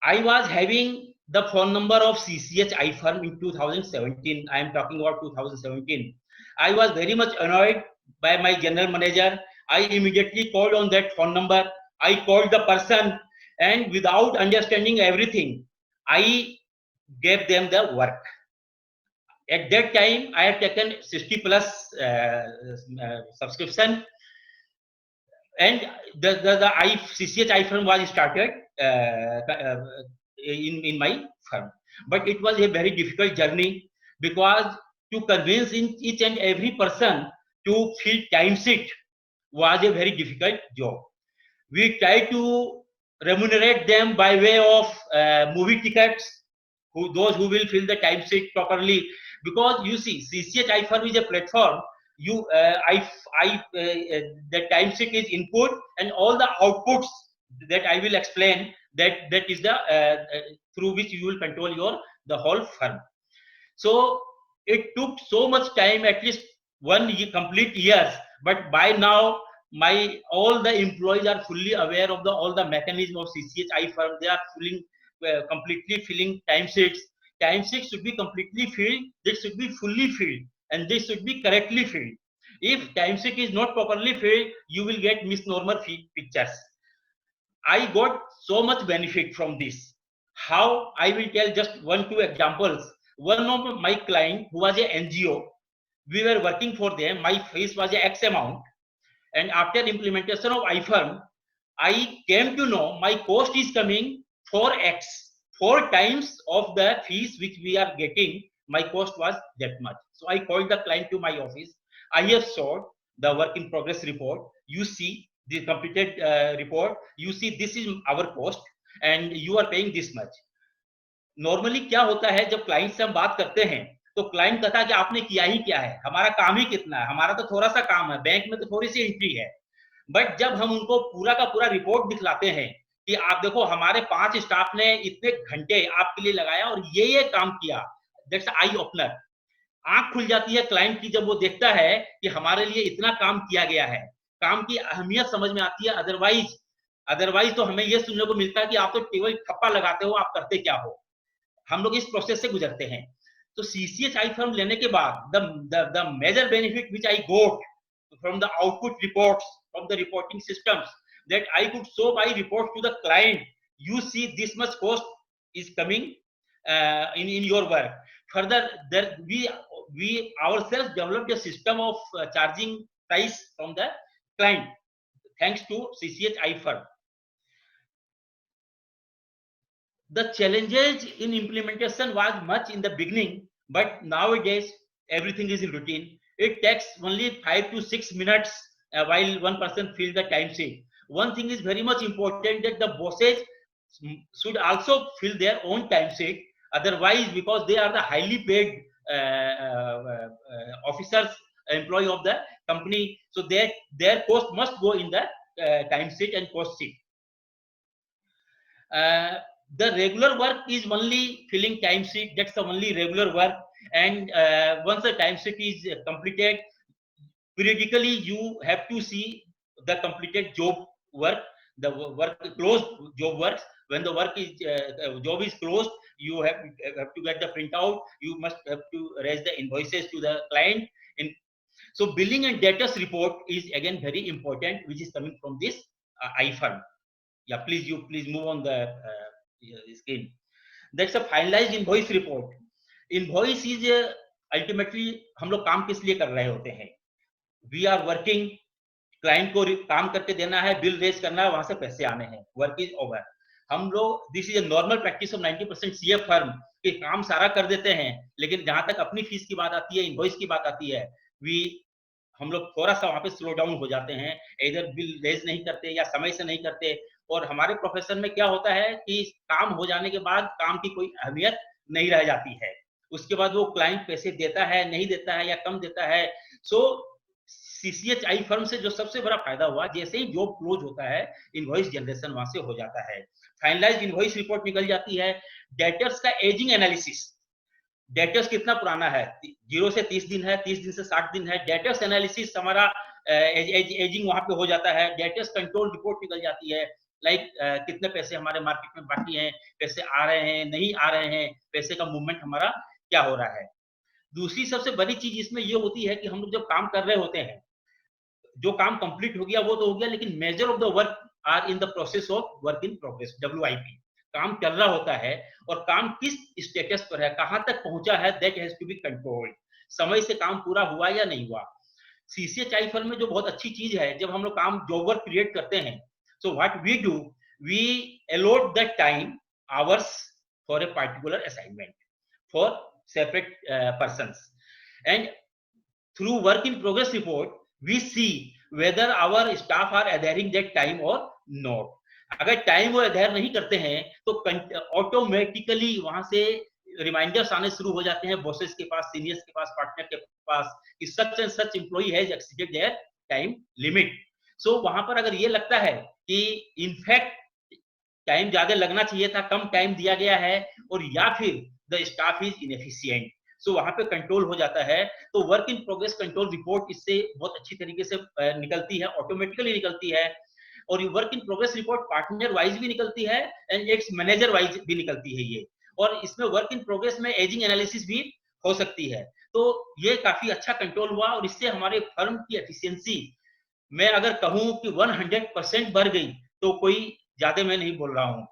I was having the phone number of CCH iFirm in 2017. I am talking about 2017. I was very much annoyed by my general manager. I immediately called on that phone number. I called the person, and without understanding everything, I gave them the work. At that time, I had taken 60 plus subscription, and the CCH iFirm was started in my firm. But it was a very difficult journey because to convince each and every person to fill time sheet was a very difficult job. We tried to remunerate them by way of movie tickets, those who will fill the time sheet properly. Because you see, CCH iFirm is a platform. The time sheet is input, and all the outputs that I will explain, that is the through which you will control the whole firm. So it took so much time, at least 1 year, complete years. But by now, all the employees are fully aware of all the mechanism of CCH iFirm. They are completely filling time sheets. Time sheets should be completely filled. This should be fully filled, and this should be correctly filled. If time sheet is not properly filled, you will get misnomer pictures. I got so much benefit from this. How? I will tell just 1-2 examples. One of my client who was a NGO, we were working for them. My fees was a X amount, and after implementation of iFirm, I came to know my cost is coming 4x, 4 times of the fees which we are getting. My cost was that much. So I called the client to my office. I have showed the work in progress report. You see the completed report. You see this is our cost and you are paying this much. Normally क्या होता है जब client से हम बात करते हैं तो क्लाइंट कहता है कि आपने किया ही क्या है, हमारा काम ही कितना है, हमारा तो थोड़ा सा काम है, बैंक में तो थोड़ी सी एंट्री है. बट जब हम उनको पूरा का पूरा रिपोर्ट दिखलाते हैं कि आप देखो हमारे 5 स्टाफ ने इतने घंटे आपके लिए लगाया और ये काम किया, दैट्स आई ओपनर. आंख खुल जाती है क्लाइंट की जब वो देखता है कि हमारे लिए इतना काम किया गया है, काम की अहमियत समझ में आती है. अदरवाइज तो हमें ये सुनने को मिलता है कि आप तो केवल ठप्पा लगाते हो, आप करते क्या हो. हम लोग इस प्रोसेस से गुजरते हैं. तो CCH iFirm लेने के बाद the major benefit which I got from the output reports, from the reporting systems, that I could show my report to the client. You see this much cost is coming in your work. Further, there we ourselves developed a system of charging price from the client thanks to CCH iFirm. The challenges in implementation was much in the beginning, but nowadays everything is in routine. It takes only 5 to 6 minutes while one person fills the time sheet. One thing is very much important, that the bosses should also fill their own time sheet. Otherwise, because they are the highly paid officers, employee of the company, so their cost must go in the time sheet and cost sheet. The regular work is only filling time sheet. That's the only regular work. And once the time sheet is completed, periodically you have to see the completed job work, the work closed job works. When the work is job is closed, you have to get the printout. You must have to raise the invoices to the client. So billing and debtors report is again very important, which is coming from this iFirm. Yeah, please move on the screen. That's a finalized invoice report. Invoice is ultimately हम लोग काम किस लिए कर रहे होते हैं? We are working, client को काम करके देना है, बिल रेज करना है, वहां से पैसे आने हैं, वर्क इज ओवर. हम लोग, this is a normal practice of 90% CA firm कि काम सारा कर देते हैं, लेकिन जहां तक अपनी फीस की बात आती है, इनवॉइस की बात आती है, हम लोग थोड़ा सा वहां पे स्लो डाउन हो जाते हैं, इधर बिल रेज नहीं करते या समय से नहीं करते. और हमारे प्रोफेशन में क्या होता है कि काम हो जाने के बाद काम की कोई अहमियत नहीं रह जाती है. उसके बाद वो क्लाइंट पैसे देता है, नहीं देता है या कम देता है. सो सीसीएच आई फर्म से जो सबसे बड़ा फायदा हुआ, जैसे ही जॉब क्लोज होता है, इनवॉइस जनरेशन वहां से हो जाता है, फाइनलाइज्ड इनवॉइस रिपोर्ट निकल जाती है. डेटर्स का एजिंग एनालिसिस, डेटर्स कितना पुराना है, 0 से 30 दिन है, 30 दिन से 60 दिन है, डेटर्स एनालिसिस हमारा एजिंग वहां पे हो जाता है. डेटर्स कंट्रोल रिपोर्ट निकल जाती है, लाइक कितने पैसे हमारे मार्केट में बाकी हैं, पैसे आ रहे हैं, नहीं आ रहे हैं, पैसे का मूवमेंट हमारा क्या हो रहा है. दूसरी सबसे बड़ी चीज इसमें ये होती है कि हम लोग जब काम कर रहे होते हैं, जो काम कंप्लीट हो गया वो तो हो गया, लेकिन major of the work are in the process of work in progress, WIP. काम चल रहा होता है और काम किस स्टेटस पर है, कहां तक पहुंचा है, that has to be controlled. समय से काम पूरा हुआ या नहीं हुआ. सीसीएचआई फर्म में जो बहुत अच्छी चीज है, जब हम लोग काम जॉब वर्क क्रिएट करते हैं, so what we do, we allot the time hours for a particular assignment for separate persons, and through work in progress report we see whether our staff are adhering that time or not. अगर time वो adhere नहीं करते हैं तो automatically वहां से reminders आने शुरू हो जाते हैं बॉसेस के पास, सीनियर्स के पास, पार्टनर के पास कि such and such employee has exceeded their time limit. So वहां पर अगर ये लगता है कि इनफैक्ट टाइम ज्यादा लगना चाहिए था, कम टाइम दिया गया है, और या फिर द स्टाफ इज इनएफिशिएंट, सो वहां पे कंट्रोल हो जाता है. तो work in progress control report इससे बहुत अच्छी तरीके से निकलती है, ऑटोमेटिकली निकलती है. और ये work in progress report partner wise भी निकलती है एंड एक मैनेजर वाइज भी निकलती है ये. और इसमें वर्क इन प्रोग्रेस में एजिंग एनालिसिस भी हो सकती है. तो ये काफी अच्छा कंट्रोल हुआ और इससे हमारे फर्म की एफिशिएंसी, मैं अगर कहूं कि 100% बढ़ गई तो कोई ज्यादा मैं नहीं बोल रहा हूं.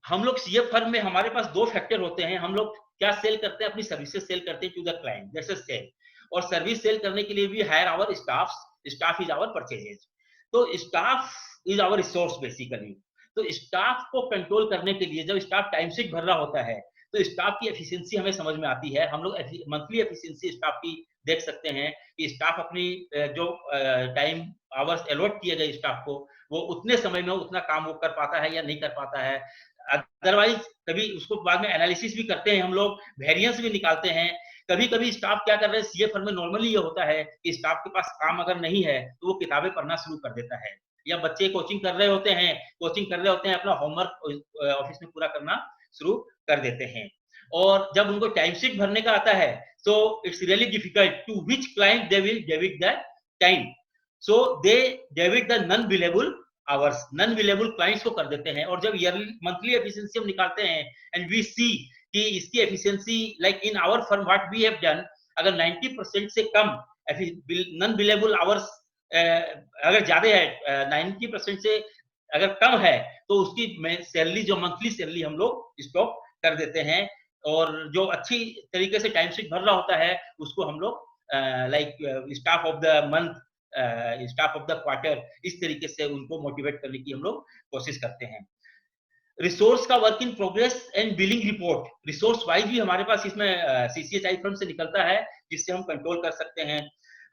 हम लोग सीए फर्म में हमारे पास 2 फैक्टर होते हैं. हम लोग क्या सेल करते हैं, अपनी सर्विसेज सेल करते हैं to the client, that's a sale. और सर्विस सेल करने के लिए भी hire our staff is our purchases. तो staff is our resource basically. तो स्टाफ को कंट्रोल करने के लिए जब स्टाफ टाइम शीट भर रहा होता है तो स्टाफ की एफिशिएंसी हमें समझ में आती है. हम लोग मंथली एफिशिएंसी स्टाफ की देख सकते हैं कि स्टाफ अपनी जो टाइम आवर्स अलॉट किए गए स्टाफ को, वो उतने समय में उतना काम वो कर पाता है या नहीं कर पाता है. अदरवाइज कभी उसको बाद में एनालिसिस भी करते हैं हम लोग, वेरिएंस भी निकालते हैं. कभी कभी स्टाफ क्या कर रहे हैं, सीए फर्म में नॉर्मली ये होता है कि स्टाफ के पास काम अगर नहीं है तो वो किताबें पढ़ना शुरू कर देता है, या बच्चे कोचिंग कर रहे होते हैं, अपना होमवर्क ऑफिस में पूरा करना शुरू कर देते हैं. और जब उनको टाइम शीट भरने का आता है, so it's really difficult to which client they will debit the time. So they debit the non billable hours, non billable clients को कर देते हैं. और जब ईयरली मंथली एफिशिएंसी हम निकालते हैं एंड वी सी कि इसकी efficiency, like in our firm what we have done, अगर 90% से कम नॉन बिलेबल आवर्स अगर ज्यादा है, 90% से अगर कम है, तो उसकी सैलरी, जो मंथली सैलरी, हम लोग स्टॉप कर देते हैं. और जो अच्छी तरीके से टाइम शीट भर रहा होता है उसको हम लोग like staff of the month, staff of the quarter, इस तरीके से उनको मोटिवेट करने की हम लोग कोशिश करते हैं. रिसोर्स का work in progress and billing report, resource wise भी हमारे पास इसमें सीसीएचआई फर्म से निकलता है, जिससे हम कंट्रोल कर सकते हैं.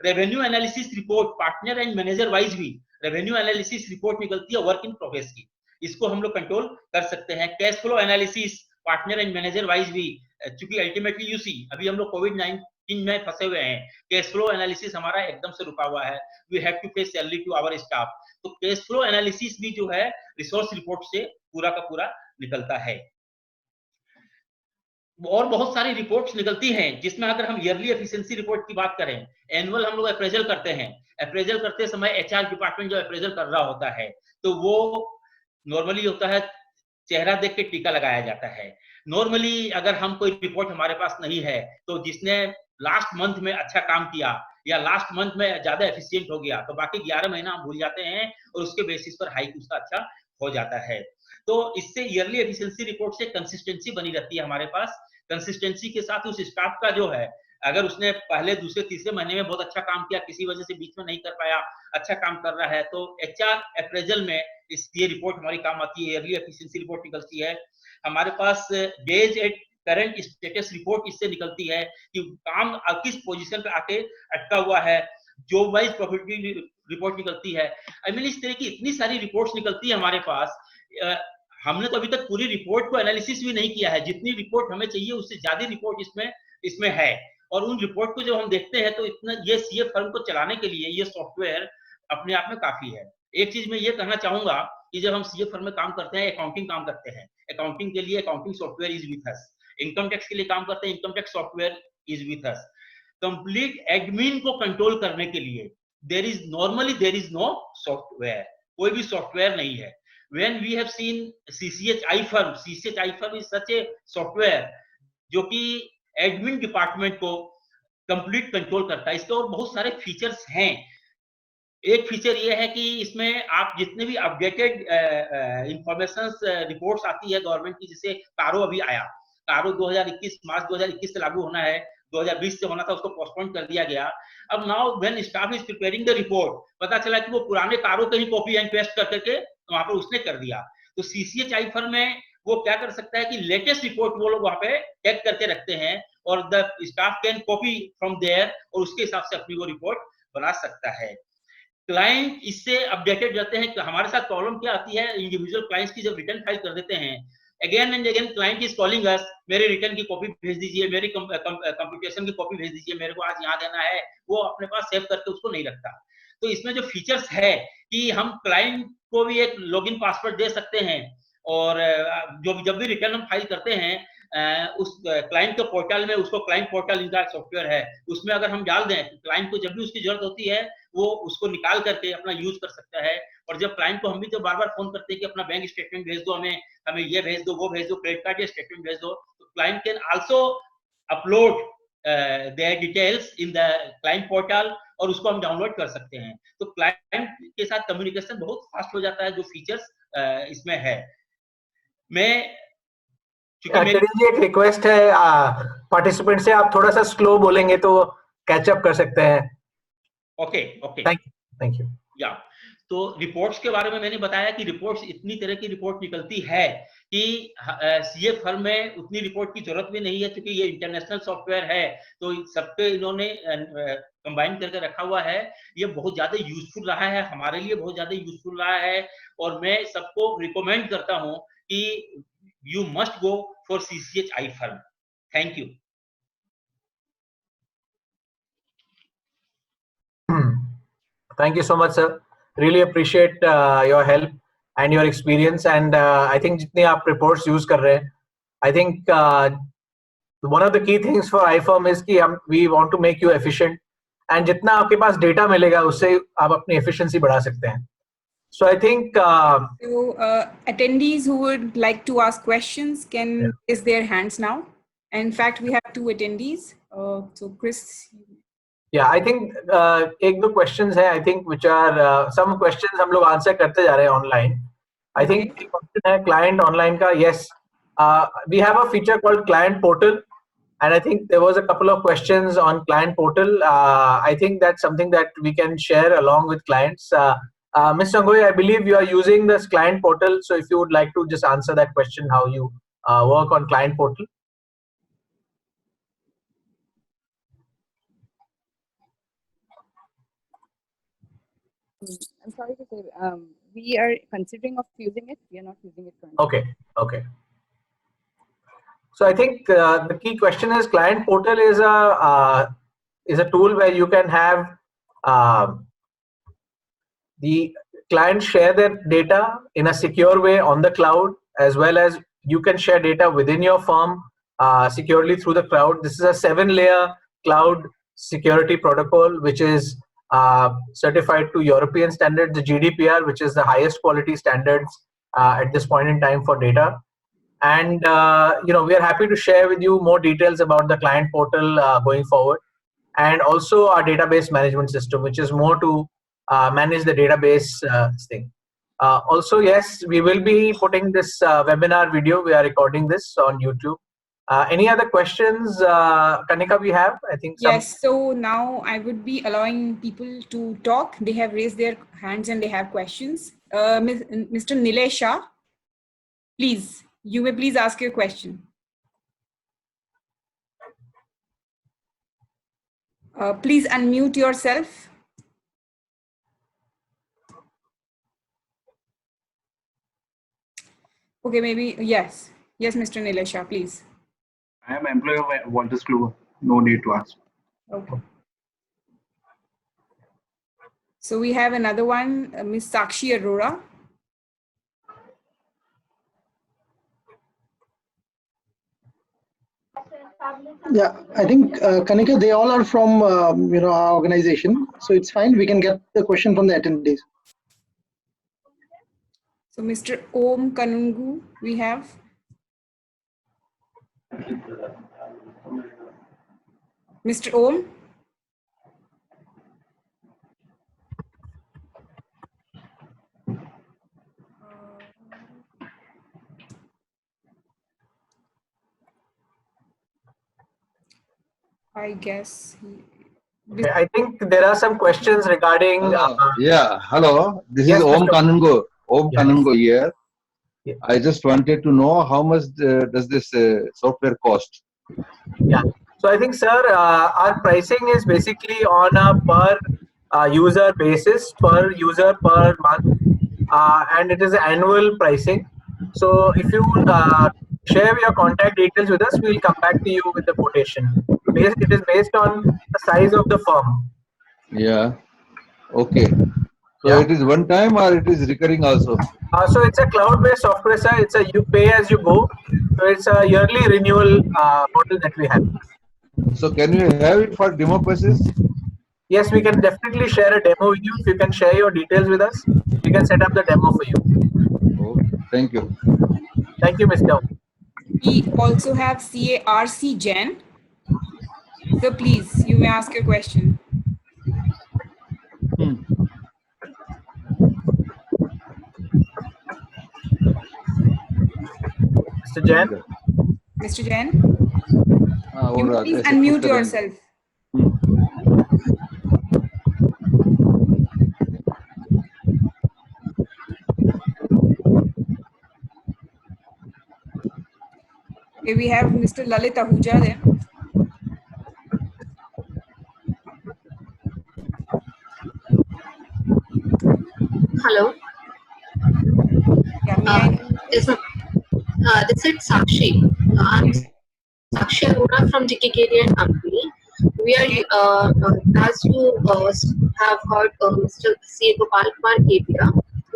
Revenue analysis report, partner and manager wise भी रेवेन्यू एनालिसिस रिपोर्ट निकलती है वर्क इन प्रोग्रेस की, इसको हम लोग कंट्रोल कर सकते हैं. Cash flow analysis, partner and manager wise भी, चूंकि अल्टीमेटली यू सी अभी हम लोग कोविड-19 में फंसे हुए हैं, कैश फ्लो एनालिसिस हमारा एकदम से रुका हुआ है, वी हैव टू पे सैलरी टू आवर स्टाफ, तो कैश फ्लो एनालिसिस भी जो है रिसोर्स रिपोर्ट से पूरा का पूरा निकलता है। और बहुत सारी रिपोर्ट्स निकलती हैं जिसमें अगर हम ईयरली एफिशिएंसी रिपोर्ट की बात करें, एनुअल हम लोग अप्रेजल करते हैं, अप्रेजल करते समय एचआर डिपार्टमेंट जो अप्रेजल कर रहा होता है तो वो नॉर्मली होता है चेहरा देख के टीका लगाया जाता है। नॉर्मली अगर हम कोई रिपोर्ट हमारे पास नहीं है तो जिसने लास्ट मंथ में अच्छा काम किया या लास्ट मंथ में ज्यादा एफिशिएंट हो गया तो बाकी 11 महीना हम भूल जाते हैं और उसके बेसिस पर हाइक उसका अच्छा हो जाता है। तो इससे ईयरली एफिशिएंसी रिपोर्ट से कंसिस्टेंसी बनी रहती है हमारे पास। कंसिस्टेंसी के साथ उस स्टाफ का जो है, अगर उसने पहले दूसरे तीसरे महीने में बहुत अच्छा काम किया, किसी वजह से बीच में नहीं कर पाया, अच्छा काम कर रहा है, तो एचआर अप्रेजल में ये रिपोर्ट हमारी काम आती है, ईयरली एफिशिएंसी रिपोर्ट निकलती है हमारे पास। Days at current status report इससे निकलती है कि काम किस पोजीशन पे आके अटका हुआ है, जॉब वाइज प्रॉफिटेबिलिटी रिपोर्ट निकलती है। आई मीन इस तरह की इतनी सारी रिपोर्ट्स निकलती है हमारे पास। हमने तो अभी तक पूरी रिपोर्ट को एनालिसिस भी नहीं किया है, जितनी रिपोर्ट हमें चाहिए उससे ज्यादा रिपोर्ट इसमें है। और उन रिपोर्ट को जब हम देखते हैं तो इतना ये सीए फर्म को चलाने के लिए ये सॉफ्टवेयर अपने आप में काफी है। एक चीज मैं ये कहना चाहूंगा कि जब हम सीए फर्म में काम करते हैं, अकाउंटिंग काम करते हैं, अकाउंटिंग के लिए accounting software is with us, income tax के लिए काम करते हैं, income tax software is with us. Complete admin को कंट्रोल करने के लिए देयर इज नो सॉफ्टवेयर, कोई भी सॉफ्टवेयर नहीं है। When we have seen CCH iFirm is such a software जो कि एडमिन डिपार्टमेंट को कंप्लीट कंट्रोल करता है। इसके और बहुत सारे फीचर्स हैं। एक फीचर ये है कि इसमें आप जितने भी अपडेटेड इंफॉर्मेशन रिपोर्ट्स आती है गवर्नमेंट की, जैसे कारो अभी आया, कारो 2021 मार्च 2021 से लागू होना है, 2020 से होना था, उसको पोस्टपोन कर दिया गया। अब now when staff is preparing the report, पता चला कि वो पुराने कारो के ही कॉपी एंड पेस्ट कर करके वहां पर उसने कर दिया। तो सीसीएच iFirm में वो क्या कर सकता है कि लेटेस्ट रिपोर्ट वो लोग वहां पे टैग करके रखते हैं और the staff can copy from there और उसके हिसाब से अपनी वो रिपोर्ट बना सकता है। क्लाइंट इससे अपडेटेड रहते हैं। हमारे साथ प्रॉब्लम क्या आती है, इंडिविजुअल क्लाइंट्स की जब रिटर्न फाइल कर देते हैं, again and again client is calling us, मेरे रिटर्न की कॉपी भेज दीजिए, मेरी कंप्यूटेशन की कॉपी भेज दीजिए, मेरे को आज यहाँ देना है, वो अपने पास सेव करके उसको नहीं रखता। तो इसमें जो फीचर्स है कि हम क्लाइंट को भी एक लॉगिन पासवर्ड दे सकते हैं और जब भी रिटर्न हम फाइल करते हैं उस क्लाइंट के पोर्टल में, उसको क्लाइंट पोर्टल इनका सॉफ्टवेयर है, उसमें अगर हम डाल दें तो क्लाइंट को जब भी उसकी जरूरत होती है वो उसको निकाल करके अपना यूज कर सकता है। और जब क्लाइंट को हम भी तो बार बार फोन करते हैं कि अपना बैंक स्टेटमेंट भेज दो, हमें ये भेज दो, वो भेज दो, क्रेडिट कार्ड या स्टेटमेंट भेज दो, तो client can also upload their details in the client portal और उसको हम डाउनलोड कर सकते हैं। तो क्लाइंट के साथ कम्युनिकेशन बहुत फास्ट हो जाता है, जो फीचर्स इसमें है। मैं एक रिक्वेस्ट है पार्टिसिपेंट से, आप थोड़ा सा स्लो बोलेंगे तो कैच अप कर सकते हैं। Okay thank you. या तो रिपोर्ट्स के बारे में मैंने बताया कि रिपोर्ट्स इतनी तरह की रिपोर्ट निकलती है कि सीए फर्म में उतनी रिपोर्ट की जरूरत भी नहीं है, क्योंकि ये इंटरनेशनल सॉफ्टवेयर है तो सब पे इन्होंने कंबाइन करके रखा हुआ है। ये बहुत ज्यादा यूजफुल रहा है, हमारे लिए बहुत ज्यादा यूजफुल रहा है और मैं सबको रिकमेंड करता हूं कि you must go for CCH iFirm. Thank you. Thank you so much, sir. Really appreciate your help and your experience. And I think जितने आप reports use कर रहे हैं, I think one of the key things for iFirm is कि we want to make you efficient. And जितना आपके पास data मिलेगा उससे आप अपनी efficiency बढ़ा सकते हैं. So I think attendees who would like to ask questions can raise their hands now. In fact, we have 2 attendees. So Chris. Yeah, I think एक दो questions हैं, I think which are some questions हम लोग answer करते जा रहे हैं online. I think एक question है client online का. Yes, we have a feature called client portal. And I think there was a couple of questions on client portal. I think that's something that we can share along with clients. Ms. Sangoy, I believe you are using this client portal. So if you would like to just answer that question, how you work on client portal. I'm sorry to say, we are considering of using it. We are not using it currently. Okay. So I think the key question is client portal is a tool where you can have the clients share their data in a secure way on the cloud, as well as you can share data within your firm securely through the cloud. This is a 7-layer cloud security protocol, which is certified to European standards, the GDPR, which is the highest quality standards at this point in time for data. And we are happy to share with you more details about the client portal going forward, and also our database management system, which is more to manage the database thing. Also, yes, we will be putting this webinar video. We are recording this on YouTube. Any other questions, Kanika, we have? I think some. Yes, so now I would be allowing people to talk. They have raised their hands and they have questions. Mr. Nilesh Shah, please, you may please ask your question. Please unmute yourself. Okay, maybe, yes. Yes, Mr. Nilesh Shah, please. I am employee of Wolters Kluwer. No need to ask. Okay. So we have another one, Ms. Sakshi Arora. Yeah, I think Kanika, they all are from our organization, so it's fine. We can get the question from the attendees. So Mr. Om Kanungu, we have. Mr. Om. I guess. Okay, I think there are some questions regarding. Yeah, hello. This Yes, is Om Mr. Kanungo. Om Yes. Kanungo here. Yeah. I just wanted to know how much does this software cost? Yeah. So I think, sir, our pricing is basically on a per user basis, per user per month, and it is annual pricing. So if you share your contact details with us, we'll come back to you with the quotation. It is based on the size of the firm. Yeah. Okay. So Yeah. it is one time or it is recurring also? So it's a cloud-based software, sir. It's a you pay as you go. So it's a yearly renewal model that we have. So can you have it for demo purposes? Yes, we can definitely share a demo with you. If you can share your details with us, we can set up the demo for you. Okay. Thank you. Thank you, Mr. We also have CARC Jen. So please, you may ask your question. Mr. Jain. Mr. Jain, you may please unmute yourself. Okay, we have Mr. Lalit Ahuja there. Hello. Yeah, may I? This is Sakshi. I'm Sakshi Arora from GKKD and Company. We are, as you have heard, Mr. C. Gopal Kumar Kepia.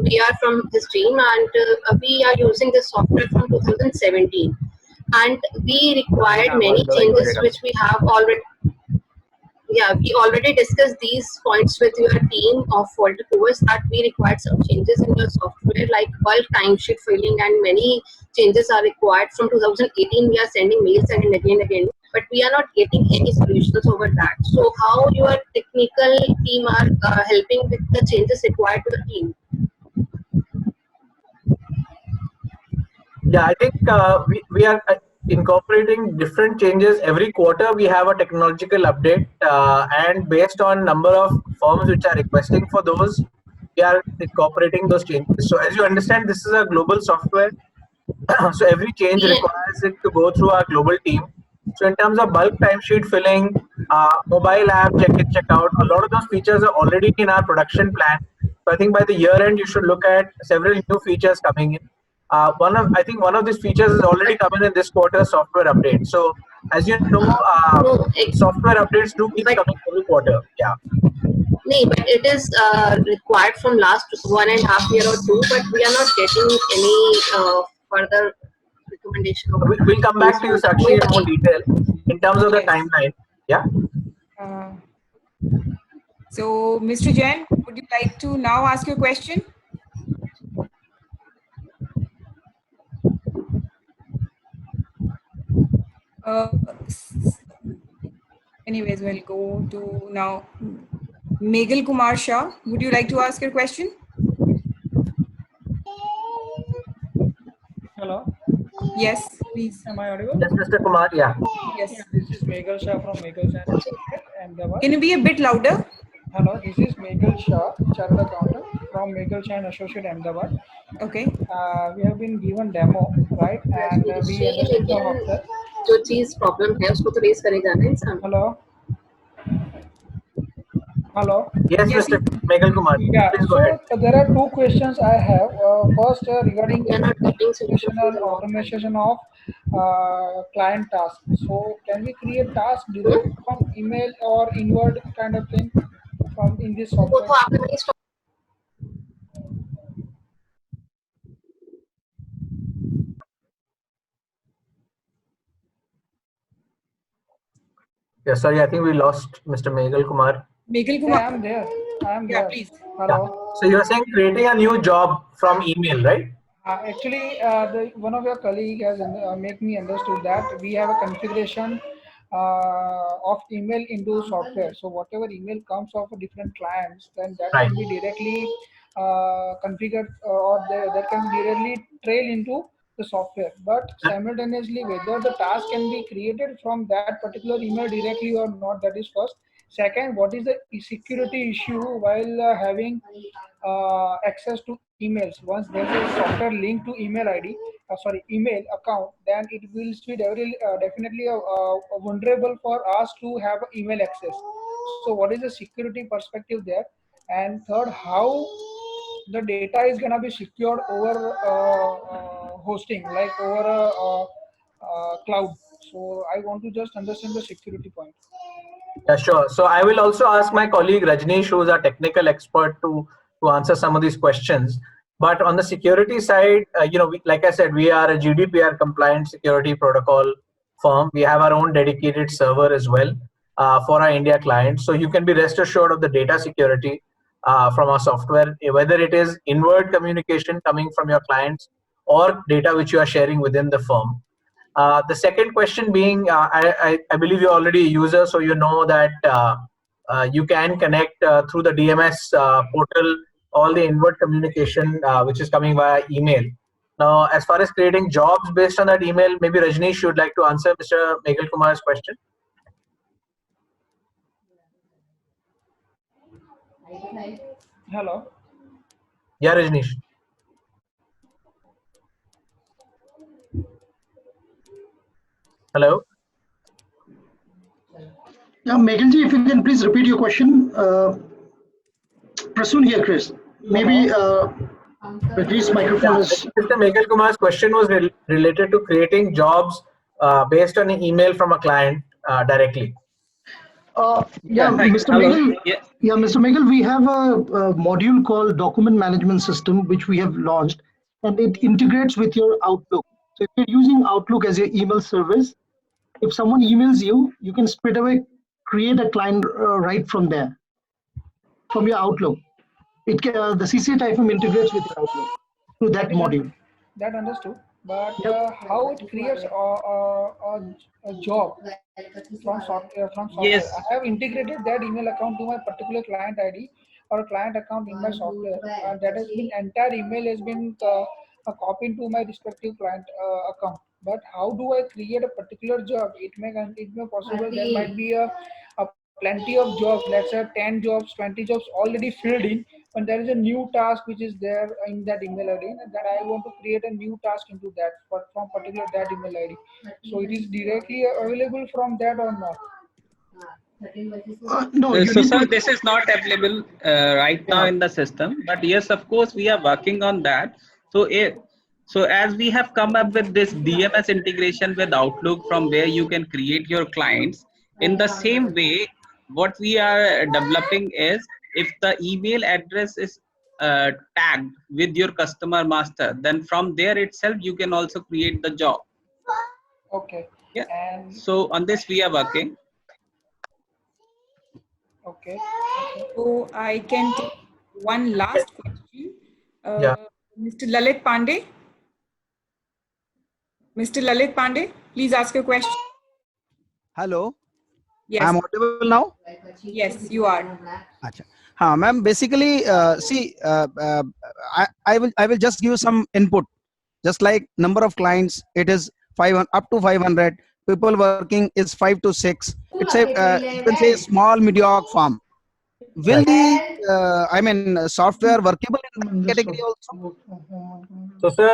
We are from his team, and we are using this software from 2017. And we required many changes which we have already. Yeah, we already discussed these points with your team of Wolters Kluwer that we required some changes in your software like bulk timesheet filling, and many changes are required. From 2018, we are sending mails again, but we are not getting any solutions over that. So how your technical team are helping with the changes required to the team? Yeah, I think we are incorporating different changes every quarter. We have a technological update, and based on number of firms which are requesting for those, we are incorporating those changes. So as you understand, this is a global software. So every change requires it to go through our global team. So in terms of bulk timesheet filling, mobile app, check-in, check-out, a lot of those features are already in our production plan. So I think by the year end, you should look at several new features coming in. I think one of these features is already coming in this quarter software update. So as you know, No, software updates do keep but coming every quarter. Yeah. no, but it is required from last 1.5 year or two, but we are not getting any further recommendation. We'll come back to you, Sakshi, in more detail in terms of the Yes. timeline. Yeah. So, Mr. Jain, would you like to now ask your question? Anyways, we'll go to now Meghal Kumar Shah. Would you like to ask your question? Hello. Yes, please. Am I audible? Yes, Mr. Kumar. Yeah. Yes. Yeah, this is Meghal Shah from Meghal Shah Ahmedabad. Can you be a bit louder? Hello, this is Meghal Shah, Chartered Accountant from Meghal Shah and Associate Ahmedabad. Okay. We have been given demo, right? And we understood the software. जो चीज problem है उसको तो race करेगा ना इंसान. Hello. Hello. Yes, Mr. Meghal Kumar. Yeah. Please go ahead. So there are two questions I have. First, regarding We are not getting additional automation of client tasks. So can we create tasks directly from email or inward kind of thing from in this वो software? तो आपने नहीं stop. Yeah, sorry, I think we lost Mr. Meghal Kumar. Meghal Kumar. Yeah, I am there. I am Yeah, there. please. Hello. Yeah. So you're saying creating a new job from email, right? Actually, one of your colleague has make me understood that we have a configuration of email into software. So whatever email comes of different clients, then that Right. can be directly configured or that can be directly trail into the software. But simultaneously, whether the task can be created from that particular email directly or not, that is first. Second, what is the security issue while having access to emails? Once there is a software linked to email ID, email account, then it will be definitely vulnerable for us to have email access. So, what is the security perspective there? And third, how the data is gonna be secured over hosting, like over a cloud. So, I want to just understand the security point. Yeah, sure. So I will also ask my colleague Rajneesh, who is our technical expert, to answer some of these questions. But on the security side, like I said, we are a GDPR compliant security protocol firm. We have our own dedicated server as well for our India clients. So you can be rest assured of the data security from our software, whether it is inward communication coming from your clients or data which you are sharing within the firm. The second question being, I believe you're already a user, so you know that you can connect through the DMS portal all the inward communication which is coming via email. Now, as far as creating jobs based on that email, maybe Rajneesh should like to answer Mr. Meghal Kumar's question. Hello. Yeah, Rajneesh. Hello. Yeah, Meghal ji, if you can please repeat your question. Prasoon here, Chris. Maybe Rajneesh's microphone is. Mr. Meghal Kumar's question was related to creating jobs based on an email from a client directly. Mr. Meghal. Yeah, Mr. Meghal, we have a module called Document Management System, which we have launched, and it integrates with your Outlook. So if you're using Outlook as your email service, if someone emails you, you can straight away create a client right from there, from your Outlook. The CCH-IFM integrates with your Outlook through that module. That understood. But how it creates a job from software? Yes. I have integrated that email account to my particular client ID or a client account in my software, and that has been entire email has been copied to my respective client account. But how do I create a particular job? It may possible there might be a plenty of jobs. Let's say 10 jobs, 20 jobs already filled in. And there is a new task which is there in that email ID, and then I want to create a new task into that from particular that email ID. So it is directly available from that or not? No, so sir, this is not available right now in the system, but yes, of course, we are working on that. So as we have come up with this DMS integration with Outlook from where you can create your clients, in the same way, what we are developing is if the email address is tagged with your customer master, then from there itself you can also create the job. Okay. Yeah. And So on this we are working. okay. So I can take one last question. Yeah. Mr. Lalit Pandey. Mr. Lalit Pandey, please ask your question. Hello, Yes. I'm audible now. Yes, you are. Acha. Ma'am, basically, see, I will just give some input. Just like number of clients, it is 500 up to 500. People working is 5 to 6. It's a you can say small mediocre farm. Will the software workable in that category also? So, sir,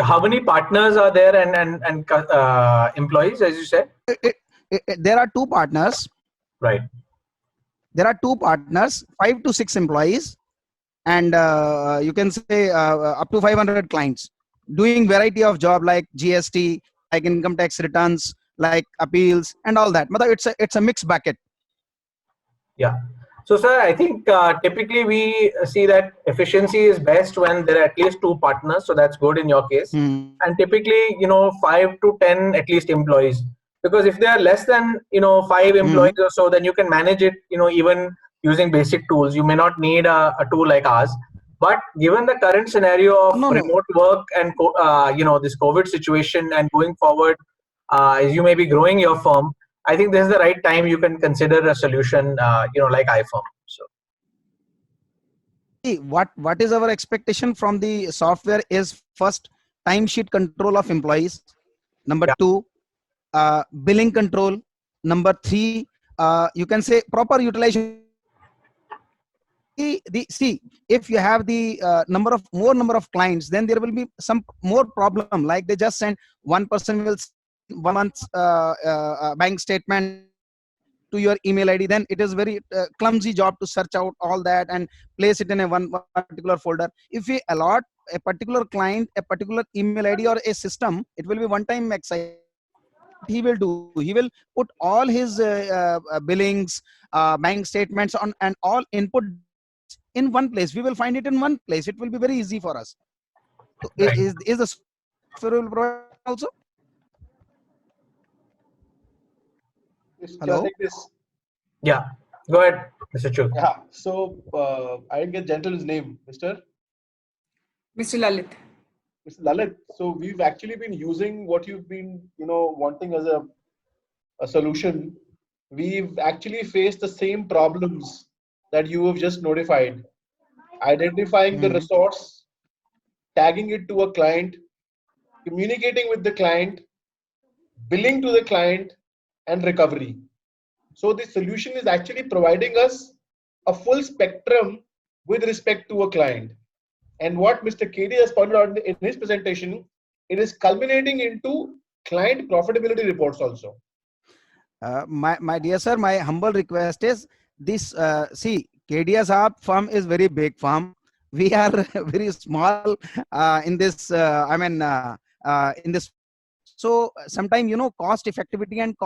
how many partners are there and employees, as you said? There are two partners. Right. There are two partners, 5 to 6 employees, and you can say up to 500 clients doing variety of job like GST, like income tax returns, like appeals, and all that. But it's a mixed bucket. Yeah. So, sir, I think typically we see that efficiency is best when there are at least two partners. So that's good in your case. And typically, 5 to 10 at least employees. Because if they are less than 5 employees or so, then you can manage it. Even using basic tools, you may not need a tool like ours. But given the current scenario of remote work and this COVID situation and going forward, as you may be growing your firm, I think this is the right time you can consider a solution, like iFirm. So, What is our expectation from the software is first timesheet control of employees. Number 2, billing control. Number 3, you can say proper utilization. See, if you have the more number of clients, then there will be some more problem. Like they just send one person will 1 month's bank statement to your email ID, then it is very clumsy job to search out all that and place it in a one particular folder. If we allot a particular client a particular email ID or a system, it will be one-time exercise. He will do. He will put all his billings, bank statements on and all input in one place. We will find it in one place. It will be very easy for us. So right. Is the software will provide also? Hello? Take this. Yeah, go ahead, Mr. Chuk. Yeah, so I didn't get gentleman's name, Mr. Lalit. Mr. Lalit. So we've actually been using what you've been, wanting as a solution. We've actually faced the same problems that you have just notified. Identifying the resource, tagging it to a client, communicating with the client, billing to the client, and recovery. So the solution is actually providing us a full spectrum with respect to a client. And what Mr. KD has pointed out in his presentation, it is culminating into client profitability reports also. My dear sir, my humble request is this. See, KDS firm is very big firm. We are very small in this. In this. So sometimes cost effectivity and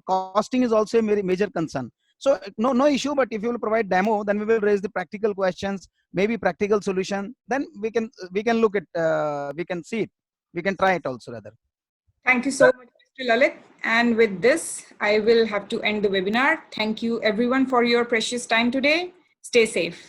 costing is also a very major concern. So no issue. But if you will provide demo, then we will raise the practical questions, maybe practical solution. Then we can look at we can see it. We can try it also rather. Thank you so much, Mr. Lalit. And with this, I will have to end the webinar. Thank you everyone for your precious time today. Stay safe.